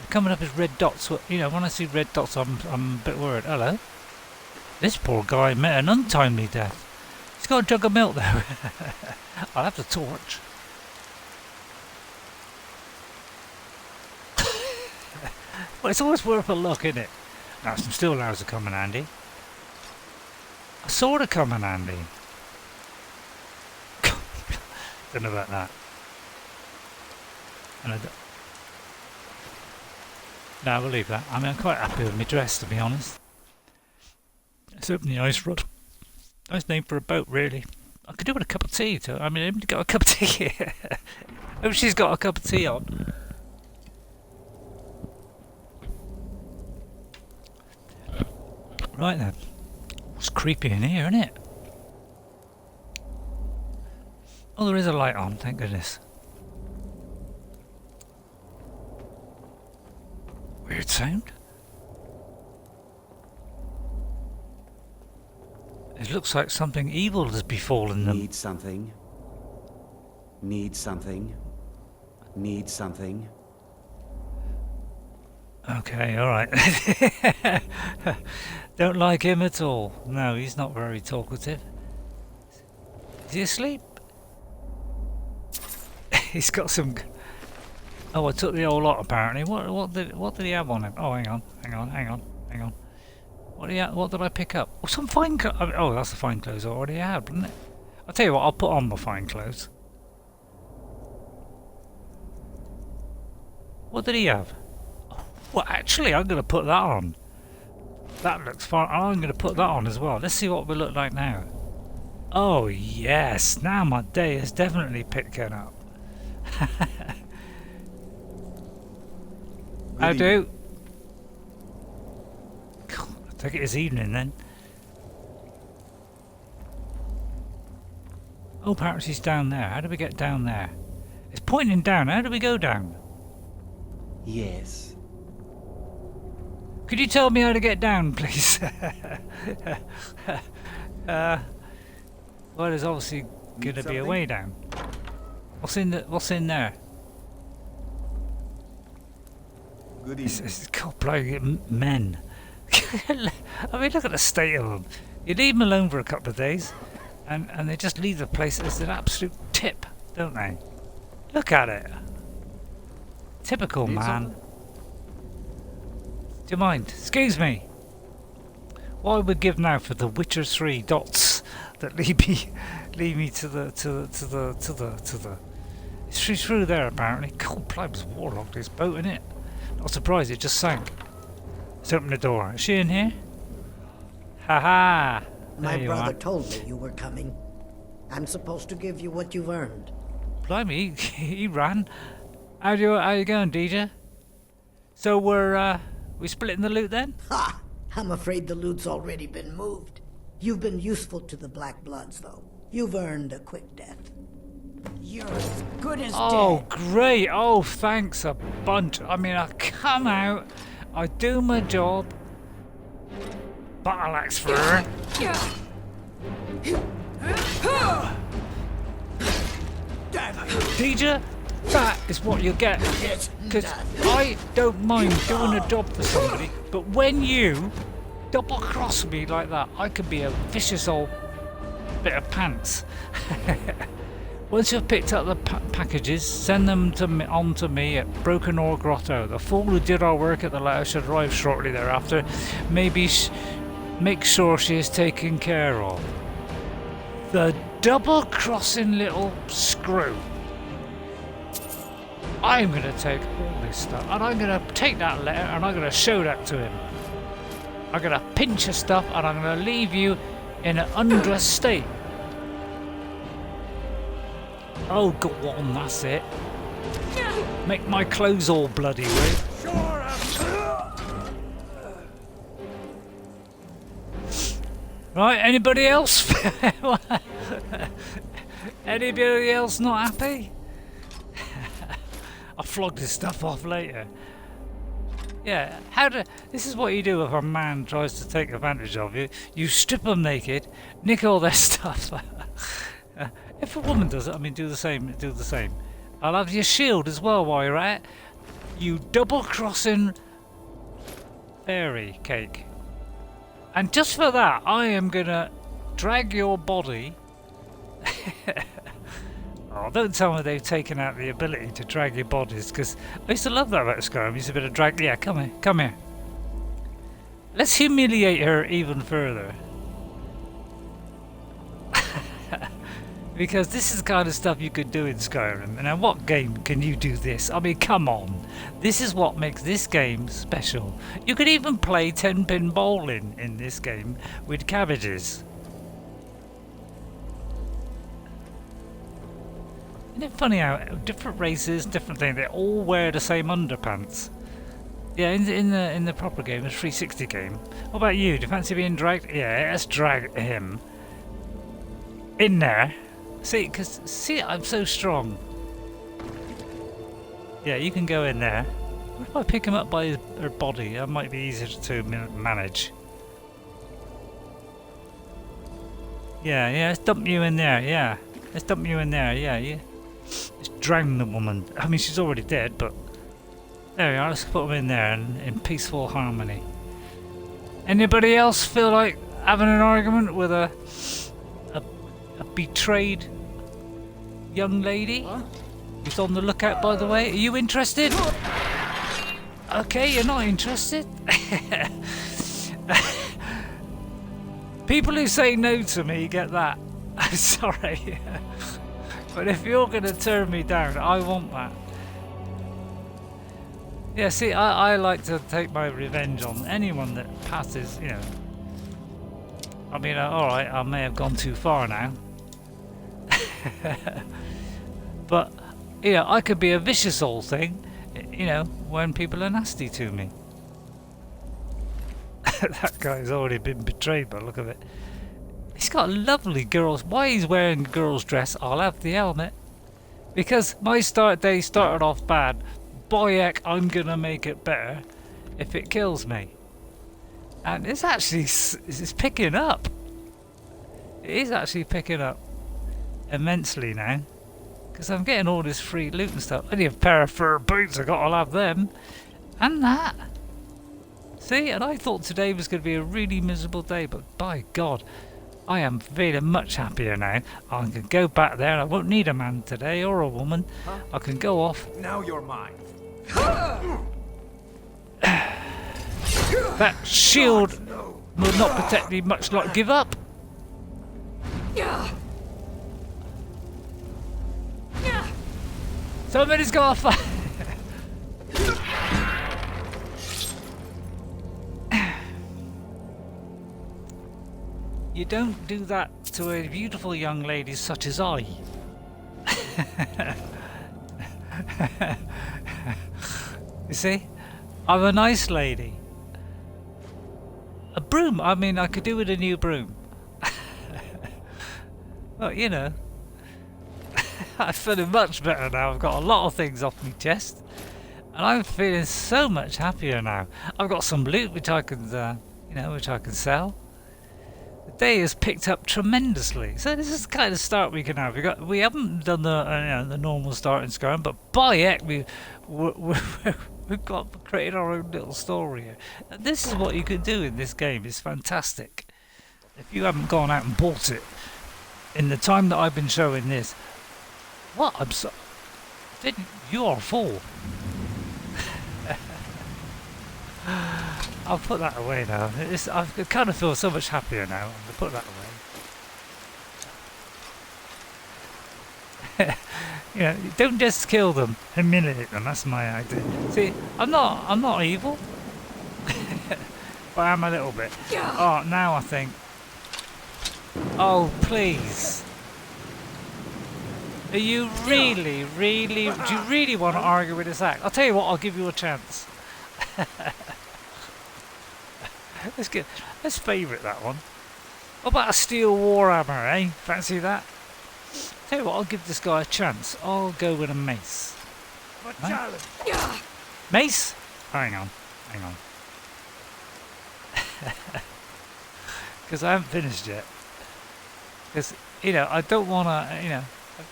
Coming up as red dots. You know, when I see red dots, I'm a bit worried. Hello. This poor guy met an untimely death. He's got a jug of milk though. I'll have the torch. Well, it's always worth a look, isn't it? Now, some steel arrows will come in handy. A sword will come in handy. Don't know about that. And no, we'll leave that. I mean, I'm quite happy with my dress, to be honest. It's open the ice rod. Nice name for a boat, really. I could do with a cup of tea, too. I mean, I've got a cup of tea here. Hope she's got a cup of tea on. Right then. It's creepy in here, isn't it? Oh, there is a light on, thank goodness. Weird sound. It looks like something evil has befallen them. Need something. Need something. Need something. Okay, alright. Don't like him at all. No, he's not very talkative. Is he asleep? He's got some. Oh, I took the whole lot apparently. What did he have on him? Oh, hang on. What did I pick up? Oh, some fine clothes. Oh, that's the fine clothes I already had, wasn't it? I'll tell you what. I'll put on my fine clothes. What did he have? Well, actually, I'm going to put that on. That looks fine. I'm going to put that on as well. Let's see what we look like now. Oh, yes. Now my day is definitely picking up. How do? I take it as evening then. Oh, perhaps he's down there. How do we get down there? It's pointing down. How do we go down? Yes. Could you tell me how to get down, please? Well, there's obviously going to be a way down. What's in there? Good evening. It's called bloody men. I mean, look at the state of them. You leave them alone for a couple of days, and they just leave the place as an absolute tip, don't they? Look at it. Typical man. Do you mind? Excuse me. What I would give now for the Witcher 3 dots that lead me to the. It's through there apparently. God, Plibes waterlogged this boat, innit? Not surprised it just sank. Let's open the door. Is she in here? Ha! My brother told me you were coming. I'm supposed to give you what you've earned. Blimey, he ran. How you going, DJ? So we splitting the loot then? Ha! I'm afraid the loot's already been moved. You've been useful to the Black Bloods, though. You've earned a quick death. You're as good as dead. Oh, great. Oh, thanks a bunch. I mean, I come out, I do my job. Battle axe for her. DJ, that is what you get. Because I don't mind doing a job for somebody, but when you double cross me like that, I could be a vicious old bit of pants. Once you've picked up the packages, send them on to me at Broken Ore Grotto. The fool who did our work at the lair should arrive shortly thereafter. Maybe make sure she is taken care of. The double-crossing little screw. I'm going to take all this stuff, and I'm going to take that letter, and I'm going to show that to him. I'm going to pinch your stuff, and I'm going to leave you in an undressed state. Oh, go on, that's it. Make my clothes all bloody red. Right, anybody else? Anybody else not happy? I'll flog this stuff off later. Yeah, this is what you do if a man tries to take advantage of you. You strip them naked, nick all their stuff. If a woman does it, I mean, do the same. I'll have your shield as well while you're at it. You double-crossing fairy cake. And just for that, I am gonna drag your body. Oh, don't tell me they've taken out the ability to drag your bodies, because I used to love that about Skyrim. I used to be able to drag. Yeah, come here. Let's humiliate her even further. Because this is the kind of stuff you could do in Skyrim. And now what game can you do this? I mean, come on. This is what makes this game special. You could even play 10-pin bowling in this game with cabbages. Isn't it funny how different races, different things, they all wear the same underpants? Yeah, in the proper game, the 360 game. What about you? Do you fancy being dragged? Yeah, let's drag him in there. See, I'm so strong. Yeah, you can go in there. What if I pick him up by her body? That might be easier to manage. Yeah, let's dump you in there. Yeah, let's dump you in there. Yeah. Let's drown the woman. I mean, she's already dead, but there we are. Let's put them in there in peaceful harmony. Anybody else feel like having an argument with a betrayed young lady? Huh? He's on the lookout, by the way. Are you interested? Okay, you're not interested. People who say no to me get that. I'm sorry. But if you're going to turn me down, I want that. Yeah, see, I like to take my revenge on anyone that passes, you know. I mean, alright, I may have gone too far now. But, you know, I could be a vicious old thing, you know, when people are nasty to me. That guy's already been betrayed by the look of it. He's got a lovely girl's... Why he's wearing a girl's dress, I'll have the helmet. Because my start day started off bad. Boy heck, I'm gonna make it better if it kills me. And it's actually... It's picking up. It is actually picking up immensely now. Because I'm getting all this free loot and stuff. I need a pair of fur boots, I gotta have them. And that. See, and I thought today was going to be a really miserable day, but by God, I am feeling much happier now. I can go back there, I won't need a man today, or a woman. I can go off. Now you're mine. That shield will not protect me much like give up. Somebody's got a fight. You don't do that to a beautiful young lady such as I. You see? I'm a nice lady. A broom, I mean, I could do with a new broom. Well, you know. I'm feeling much better now. I've got a lot of things off my chest. And I'm feeling so much happier now. I've got some loot which I can, you know, which I can sell. The day has picked up tremendously. So this is the kind of start we can have. We haven't done the, you know, the normal start in Skyrim, but by heck, we've created our own little story here. And this is what you can do in this game. It's fantastic. If you haven't gone out and bought it in the time that I've been showing this, what? I'm so... You are a fool. I'll put that away now. I kind of feel so much happier now. I'll put that away. You know, don't just kill them, humiliate them. That's my idea. See, I'm not evil. But I am a little bit. Oh, now I think. Oh, please. Are you really, do you really want to argue with this act? I'll tell you what, I'll give you a chance. Let's favourite that one. What about a steel warhammer, eh? Fancy that? Tell you what, I'll give this guy a chance. I'll go with a mace. No? Mace? Hang on. Because I haven't finished yet. Because, you know, I don't want to, you know, I've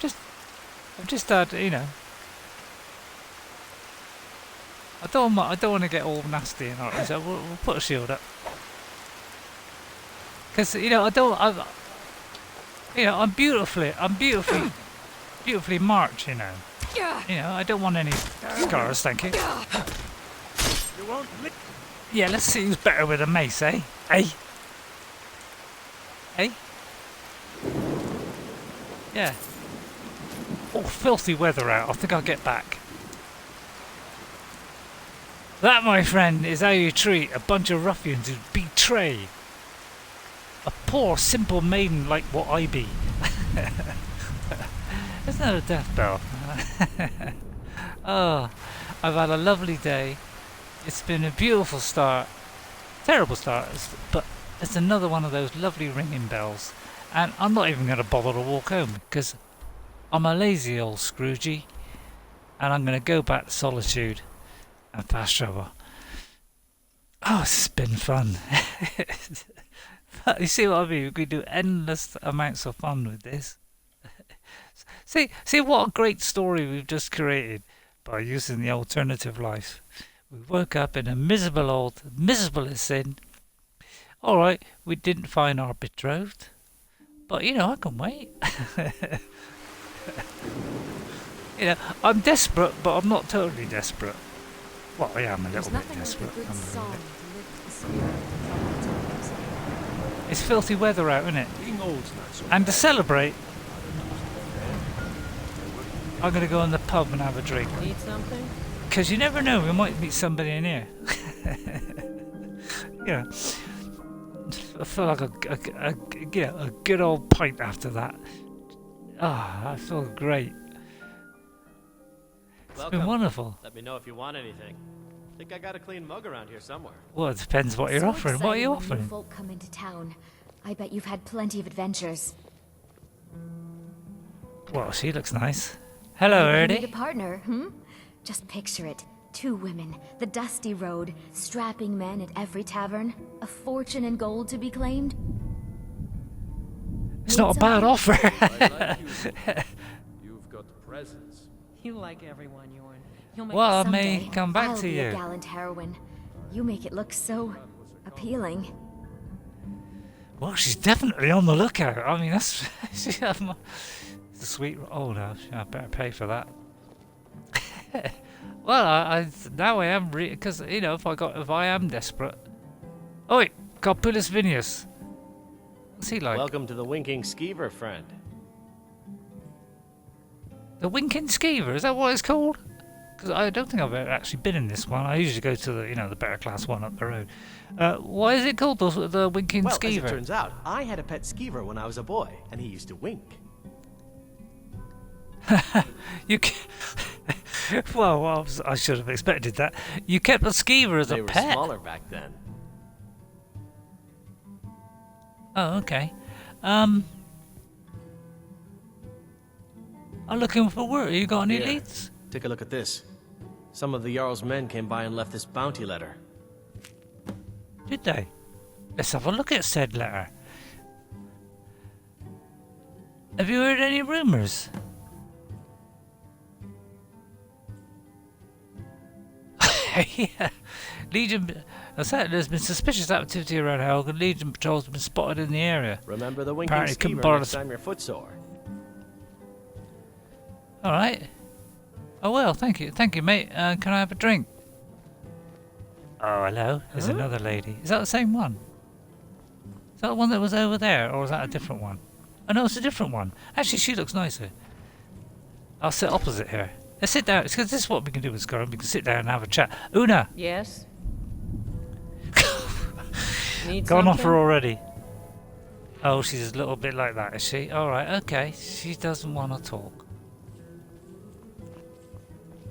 just had, you know, I don't want to get all nasty and all, so we'll put a shield up. Because, you know, I'm beautifully marked, you know. You know, I don't want any scars, thank you. Yeah, let's see who's better with a mace, eh? Eh? Yeah. Oh, filthy weather out. I think I'll get back. That, my friend, is how you treat a bunch of ruffians who betray a poor, simple maiden like what I be. Isn't that a death bell? Oh, I've had a lovely day. It's been a beautiful start. Terrible start, but it's another one of those lovely ringing bells. And I'm not even going to bother to walk home because I'm a lazy old Scroogey, and I'm going to go back to Solitude and fast travel. Oh, this has been fun. You see what I mean? We could do endless amounts of fun with this. See what a great story we've just created by using the alternative life. We woke up in a miserable as sin. Alright, we didn't find our betrothed. But, you know, I can wait. You know, I'm desperate, but I'm not totally desperate. Well, I am a little bit desperate. Like a good I'm a song little to lift the spirit of troubled times. bit. It's filthy weather out, isn't it? Being old's not so And to bad. celebrate, I'm going to go in the pub and have a drink. Need something? Because you never know, we might meet somebody in here. Yeah. I feel like a good old pint after that. Ah, I feel great. It's been wonderful. Let me know if you want anything. Think I got a clean mug around here somewhere. Well, it depends what you're offering. What are you Exciting when new offering? folk come into town. I bet you've had plenty of adventures. Well, she looks nice. Hello, Maybe you need Ernie. a partner, hmm? Just picture it. 2 women, the dusty road, strapping men at every tavern, a fortune in gold to be claimed. It's Need not a bad something? offer. I like you. You've got presence. You like everyone, Yorn. You'll make Well, I Someday, may come back I'll to be a you. gallant heroine. You make it look so appealing. Well, she's definitely on the lookout. I mean, that's it's a sweet. Oh no, I better pay for that. Well, I now I am because you know if I am desperate. Oi, Corpulus Vinius. What's he like? Welcome to the Winking Skeever, friend. The Winking Skeever, is that what it's called? Because I don't think I've actually been in this one. I usually go to the better class one up the road. Why is it called the Winking Well, as Skeever? it turns out, I had a pet skeever when I was a boy, and he used to wink. You well, I should have expected that. You kept a skeever as They a were pet. smaller back then. Oh, okay. I'm looking for work. You got any Here, leads? take a look at this. Some of the Jarl's men came by and left this bounty letter. Did they? Let's have a look at said letter. Have you heard any rumours? Yeah. Legion. There's been suspicious activity around Helg, and Legion patrols have been spotted in the area. Remember the winking Apparently couldn't skeever bother next to- time your foot's sore. All right. Oh well, thank you, mate. Can I have a drink? Oh, hello. There's another lady. Is that the same one? Is that the one that was over there, or is that a different one? Oh no, it's a different one. Actually, she looks nicer. I'll sit opposite her. Let's sit down. It's because this is what we can do with Skyrim. We can sit down and have a chat. Una, Yes? Need gone off something? her already. Oh, she's a little bit like that, is she? All right, okay. She doesn't want to talk.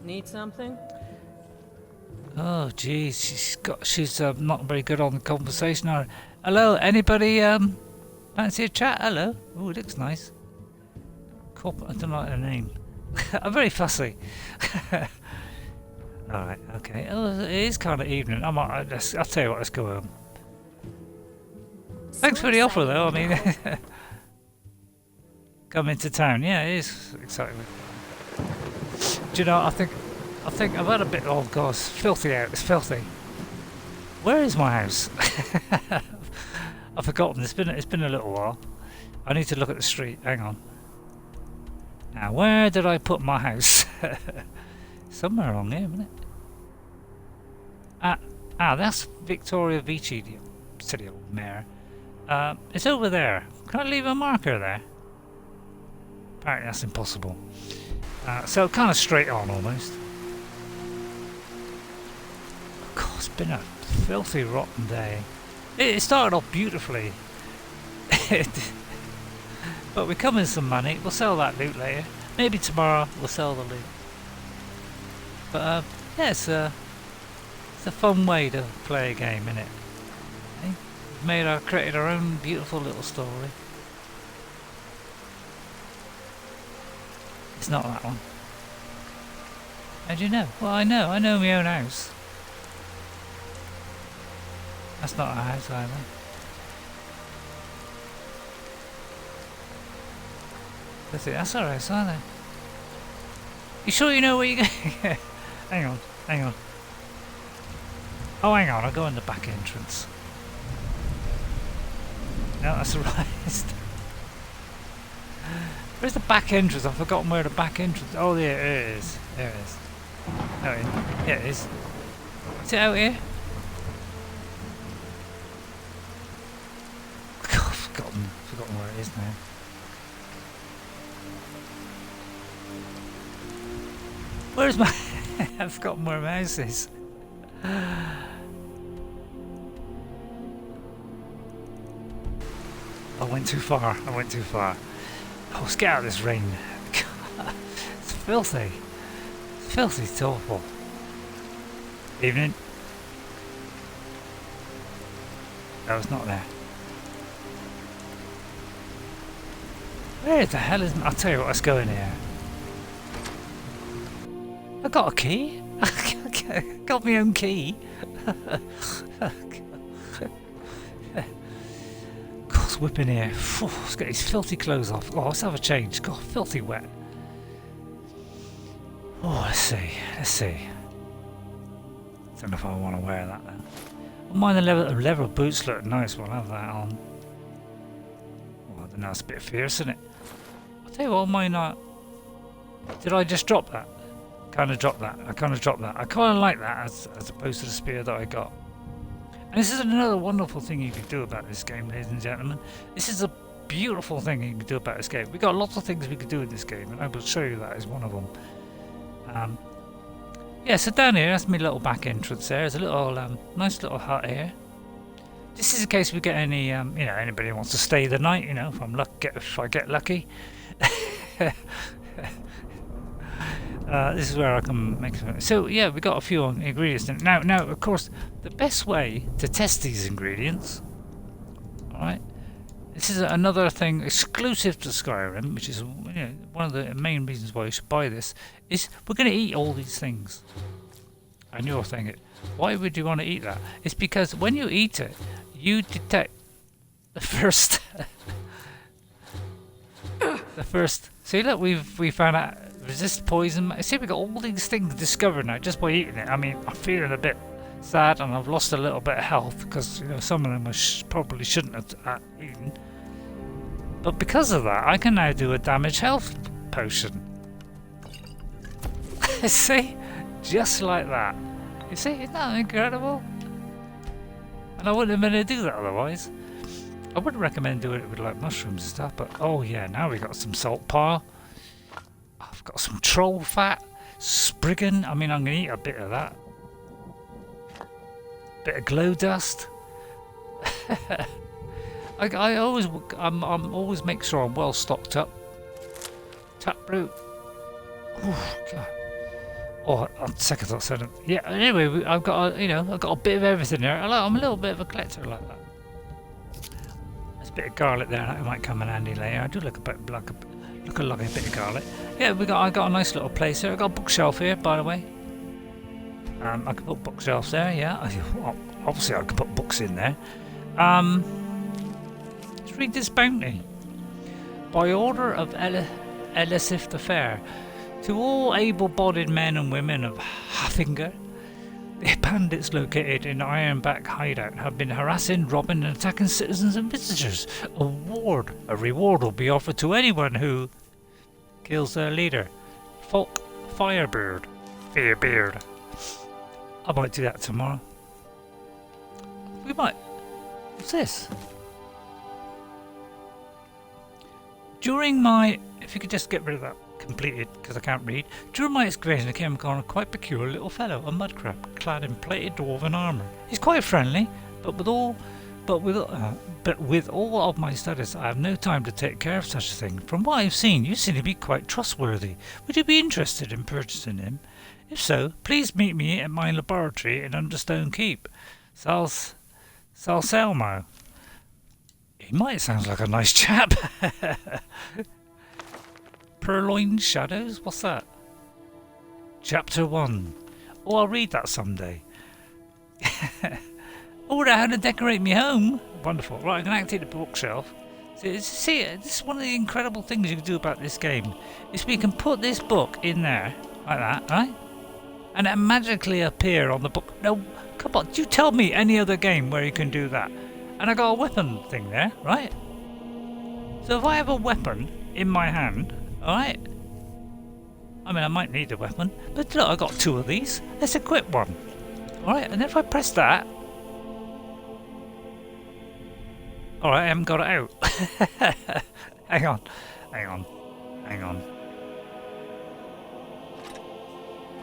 Need something? Oh, geez, she's not very good on the conversation. Hello, anybody fancy a chat? Hello. Oh, it looks nice. I don't like her name. I'm very fussy. All right, okay. Oh, it is kind of evening. I'll tell you what. Let's go home. Thanks for the offer, though. I mean, come into town. Yeah, it is exciting. Do you know? I think I've had a bit. Oh God, it's filthy out. It's filthy. Where is my house? I've forgotten. It's been a little while. I need to look at the street. Hang on. Now, where did I put my house? Somewhere along here, isn't it? That's Victoria Vici, the silly old mare. It's over there. Can I leave a marker there? Apparently that's impossible. So kind of straight on almost. God, it's been a filthy rotten day. It started off beautifully. But we come in some money. We'll sell that loot later. Maybe tomorrow we'll sell the loot. But yeah, it's a fun way to play a game, innit? Created our own beautiful little story. It's not that one. How do you know? Well, I know my own house. That's not a house either. That's our house, aren't they? You sure you know where you're going? Hang on. Oh, hang on, I'll go in the back entrance. No, that's the right. Where's the back entrance? I've forgotten where the back entrance. Oh, there it is. There it is. Oh, yeah, it is. Is it out here? God, I've forgotten where it is now. Where's my... I've forgotten where my house is. I went too far. I went too far. Oh, let's get out of this rain. It's filthy. It's filthy. It's awful. Evening. No, it's not there. Where the hell is... I'll tell you what, let's go in here. I got a key. I got my own key. God, whip in here. Let's get these filthy clothes off. Oh, let's have a change. God, filthy wet. Oh, let's see. Let's see. Don't know if I want to wear that then. I don't mind the leather boots look nice. We'll have that on. Oh, I don't know. It's a bit fierce, isn't it? I'll tell you what, I might not. Did I just drop that? Kind of dropped that. I kind of dropped that. I kind of like that as opposed to the spear that I got. And this is another wonderful thing you can do about this game, ladies and gentlemen. This is a beautiful thing you can do about this game. We've got lots of things we can do in this game, and I will show you that as one of them. Yeah, so down here, that's my little back entrance there. There's a little, nice little hut here. This is in case we get any, you know, anybody who wants to stay the night, you know, if I get lucky. This is where I can make some. So yeah, we got a few ingredients. Now, of course, the best way to test these ingredients, all right. This is another thing exclusive to Skyrim, which is, you know, one of the main reasons why you should buy this. Is we're going to eat all these things, and you're thinking, why would you want to eat that? It's because when you eat it, you detect the first, See, look, we found out. Resist poison. See, we got all these things discovered now just by eating it. I mean, I'm feeling a bit sad, and I've lost a little bit of health because, you know, some of them I probably shouldn't have eaten. But because of that, I can now do a damage health potion. See, just like that. You see, isn't that incredible? And I wouldn't have been able to do that otherwise. I wouldn't recommend doing it with like mushrooms and stuff. But oh yeah, now we got some salt pile. I've got some troll fat, spriggan. I mean, I'm going to eat a bit of that. Bit of glow dust. I'm always make sure I'm well stocked up. Taproot. Oh God. Oh, on second thought, said yeah. Anyway, I've got a bit of everything there. I'm a little bit of a collector like that. There's a bit of garlic there that might come in handy later. I do look a bit like a bit of garlic. Yeah, I got a nice little place here. I got a bookshelf here, by the way. I can put bookshelves there. Yeah, obviously I can put books in there. Let's read this bounty. By order of Elisif the Fair, to all able-bodied men and women of Haffinger, the bandits located in Ironback Hideout have been harassing, robbing and attacking citizens and visitors. A reward will be offered to anyone who kills their leader, Folk Firebeard. I might do that tomorrow. We might. What's this? During my... If you could just get rid of that completed, because I can't read. During my excavation I came upon a quite peculiar little fellow, a mudcrab, clad in plated dwarven armour. He's quite friendly, but with all of my studies I have no time to take care of such a thing. From what I've seen, you seem to be quite trustworthy. Would you be interested in purchasing him? If so, please meet me at my laboratory in Understone Keep. Salselmo. He might sound like a nice chap. Purloined Shadows? What's that? Chapter 1. Oh, I'll read that someday. Oh, how to decorate me home. Wonderful. Right, I'm going to activate the bookshelf. See, this is one of the incredible things you can do about this game. Is we can put this book in there, like that, right? And it magically appear on the book. No, come on, do you tell me any other game where you can do that? And I got a weapon thing there, right? So if I have a weapon in my hand. Alright? I mean, I might need a weapon, but look, I got 2 of these. Let's equip one. Alright, and if I press that... Alright, I haven't got it out. Hang on.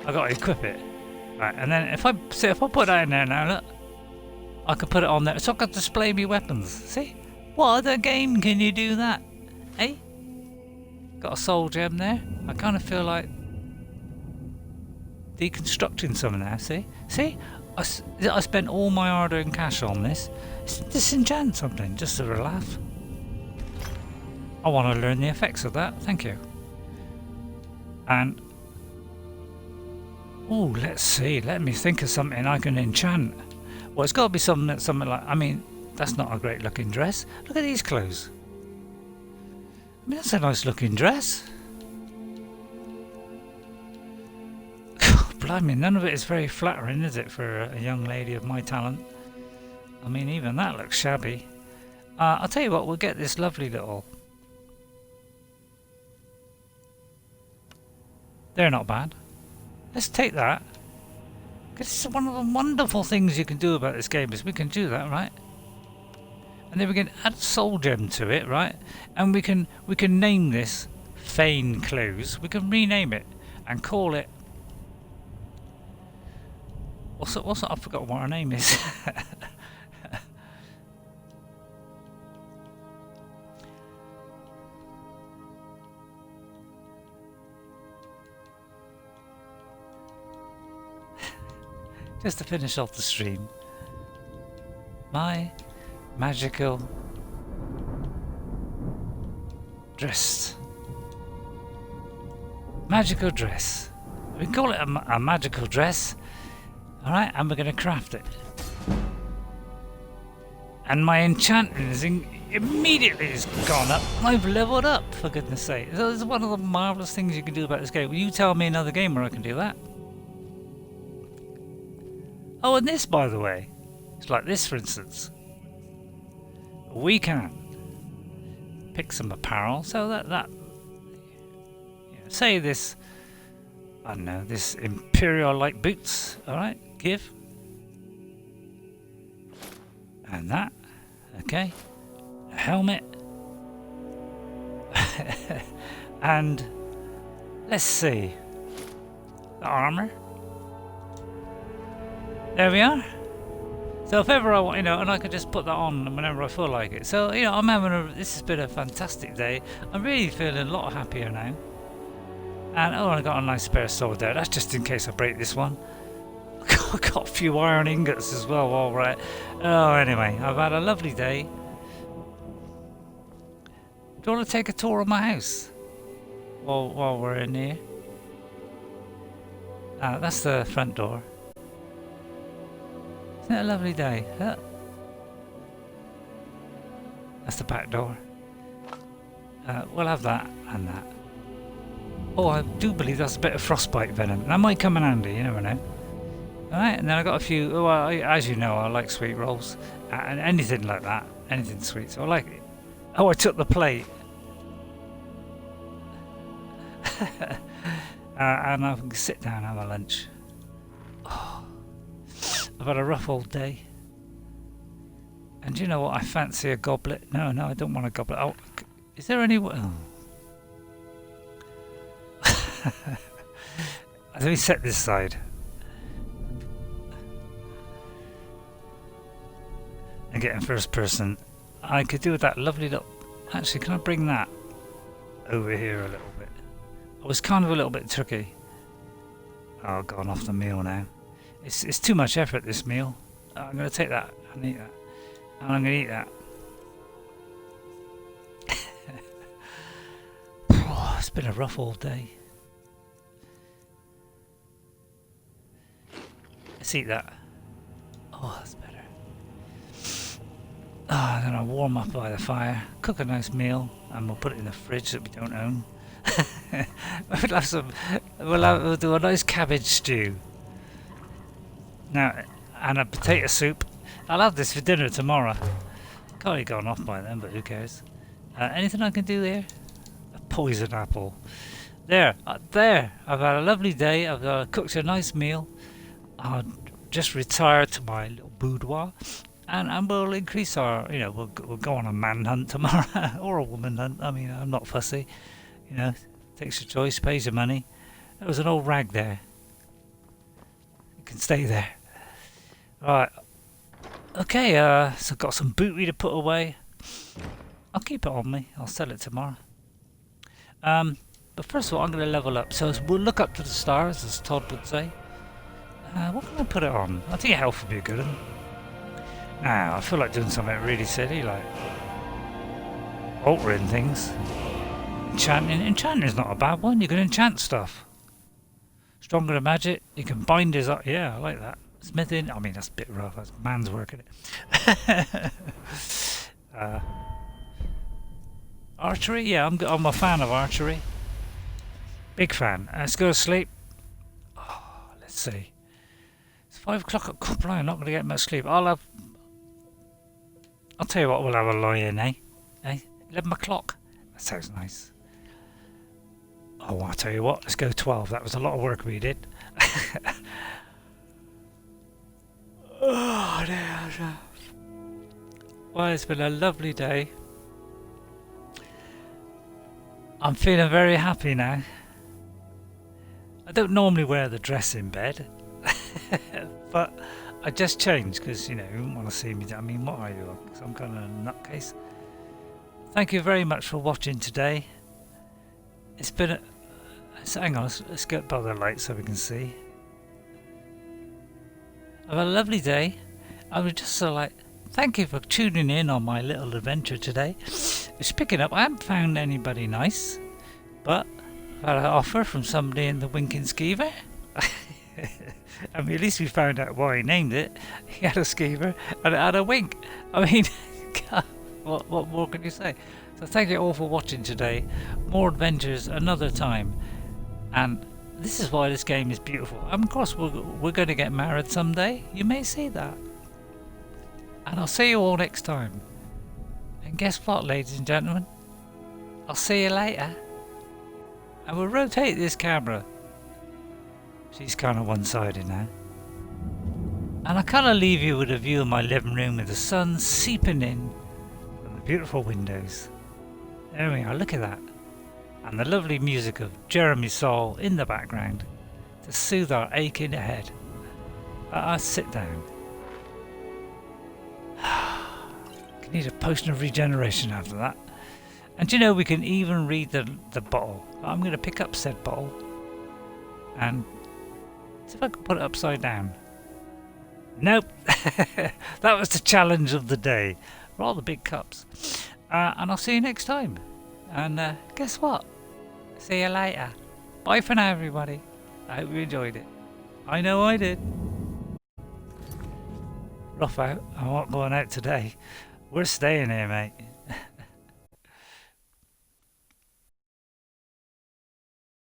I got to equip it. Right, and then if I put that in there now, look, I can put it on there, so I can display me weapons. See? What other game can you do that? Eh? Got a soul gem there. I kind of feel like deconstructing some now. See? See? I spent all my hard-earned cash on this. It's disenchant something, just for a laugh. I want to learn the effects of that. Thank you. And oh, let's see. Let me think of something I can enchant. Well, it's got to be something like. I mean, that's not a great-looking dress. Look at these clothes. I mean, that's a nice-looking dress. Blimey, none of it is very flattering, is it, for a young lady of my talent? I mean, even that looks shabby. I'll tell you what, we'll get this lovely little... They're not bad. Let's take that. Because it's one of the wonderful things you can do about this game is we can do that, right? And then we can add soul gem to it, right? And we can name this Feign Clothes. We can rename it and call it... What's I've forgotten what her name is. Just to finish off the stream. My magical dress. Magical dress. We call it a magical dress. Alright, and we're going to craft it. And my enchanting is immediately has gone up. I've leveled up, for goodness sake. So it's one of the marvellous things you can do about this game. Will you tell me another game where I can do that? Oh, and this, by the way. It's like this, for instance. We can pick some apparel. So that you know, say this, I don't know, this Imperial light boots. Alright, give. And that. Okay. A helmet. And let's see. The armor. There we are. So if ever I want, you know, and I could just put that on whenever I feel like it. So, you know, this has been a fantastic day. I'm really feeling a lot happier now. And, oh, I got a nice spare sword there. That's just in case I break this one. I got a few iron ingots as well while we're at. Oh, anyway, I've had a lovely day. Do you want to take a tour of my house? While we're in here. That's the front door. Isn't it a lovely day? That's the back door. We'll have that and that. Oh, I do believe that's a bit of frostbite venom. That might come in handy, you never know. Alright, and then I got a few... Oh, as you know, I like sweet rolls. And anything like that. Anything sweet. So I like it. Oh, I took the plate. And I can sit down and have a lunch. Oh. I've had a rough old day. And do you know what? I fancy a goblet. No, I don't want a goblet. Oh, is there any... Oh. Let me set this side. And get in first person. I could do with that lovely little... Actually, can I bring that over here a little bit? I was kind of a little bit tricky. Oh, I've gone off the meal now. It's too much effort, this meal. I'm going to take that and eat that. And I'm going to eat that. Oh, it's been a rough old day. Let's eat that. Oh, that's better. Oh, then I'll warm up by the fire, cook a nice meal, and we'll put it in the fridge that we don't own. We'll do a nice cabbage stew. Now, and a potato soup. I'll have this for dinner tomorrow. Can't have gone off by then, but who cares? Anything I can do there? A poison apple. There. There. I've had a lovely day. I've cooked a nice meal. I'll just retire to my little boudoir. And we'll increase our, we'll go on a man hunt tomorrow. Or a woman hunt. I mean, I'm not fussy. Takes your choice, pays your money. There was an old rag there. You can stay there. Right. Okay, so I've got some booty to put away. I'll keep it on me. I'll sell it tomorrow. But first of all, I'm going to level up. So we'll look up to the stars, as Todd would say. What can I put it on? I think health would be a good one. Now, I feel like doing something really silly, like altering things. Enchanting. Enchanting is not a bad one. You can enchant stuff. Stronger than magic. You can bind his up. Yeah, I like that. Smithing. I mean, that's a bit rough. That's man's work, isn't it? Archery. Yeah, I'm a fan of archery. Big fan. Let's go to sleep. Oh, let's see. It's 5 o'clock. Probably I'm not going to get much sleep. I'll tell you what. We'll have a lie in, eh? 11 o'clock. That sounds nice. Oh, I'll tell you what, let's go 12. That was a lot of work we did. Oh, dear. Well, it's been a lovely day. I'm feeling very happy now. I don't normally wear the dress in bed. But I just changed because, you don't want to see me. I mean, what are you? Some kind of nutcase? Thank you very much for watching today. It's been a... So hang on, let's get by the light so we can see. I've had a lovely day. I was just thank you for tuning in on my little adventure today. It's picking up. I haven't found anybody nice, but I've had an offer from somebody in the Winking Skeever. I mean, at least we found out why he named it. He had a skeever and it had a wink. I mean, God, what more can you say? So thank you all for watching today. More adventures another time. And this is why this game is beautiful. And of course, we're going to get married someday. You may see that. And I'll see you all next time. And guess what, ladies and gentlemen? I'll see you later. And we'll rotate this camera. She's kind of one-sided now. And I kind of leave you with a view of my living room with the sun seeping in from the beautiful windows. There we are, look at that. And the lovely music of Jeremy Soule in the background to soothe our aching head. I sit down. You need a potion of regeneration after that. And we can even read the bottle. I'm going to pick up said bottle and see if I can put it upside down. Nope. That was the challenge of the day. Rather big cups. And I'll see you next time. And guess what? See you later. Bye for now, everybody. I hope you enjoyed it. I know I did. Rough out. I'm not going out today. We're staying here, mate.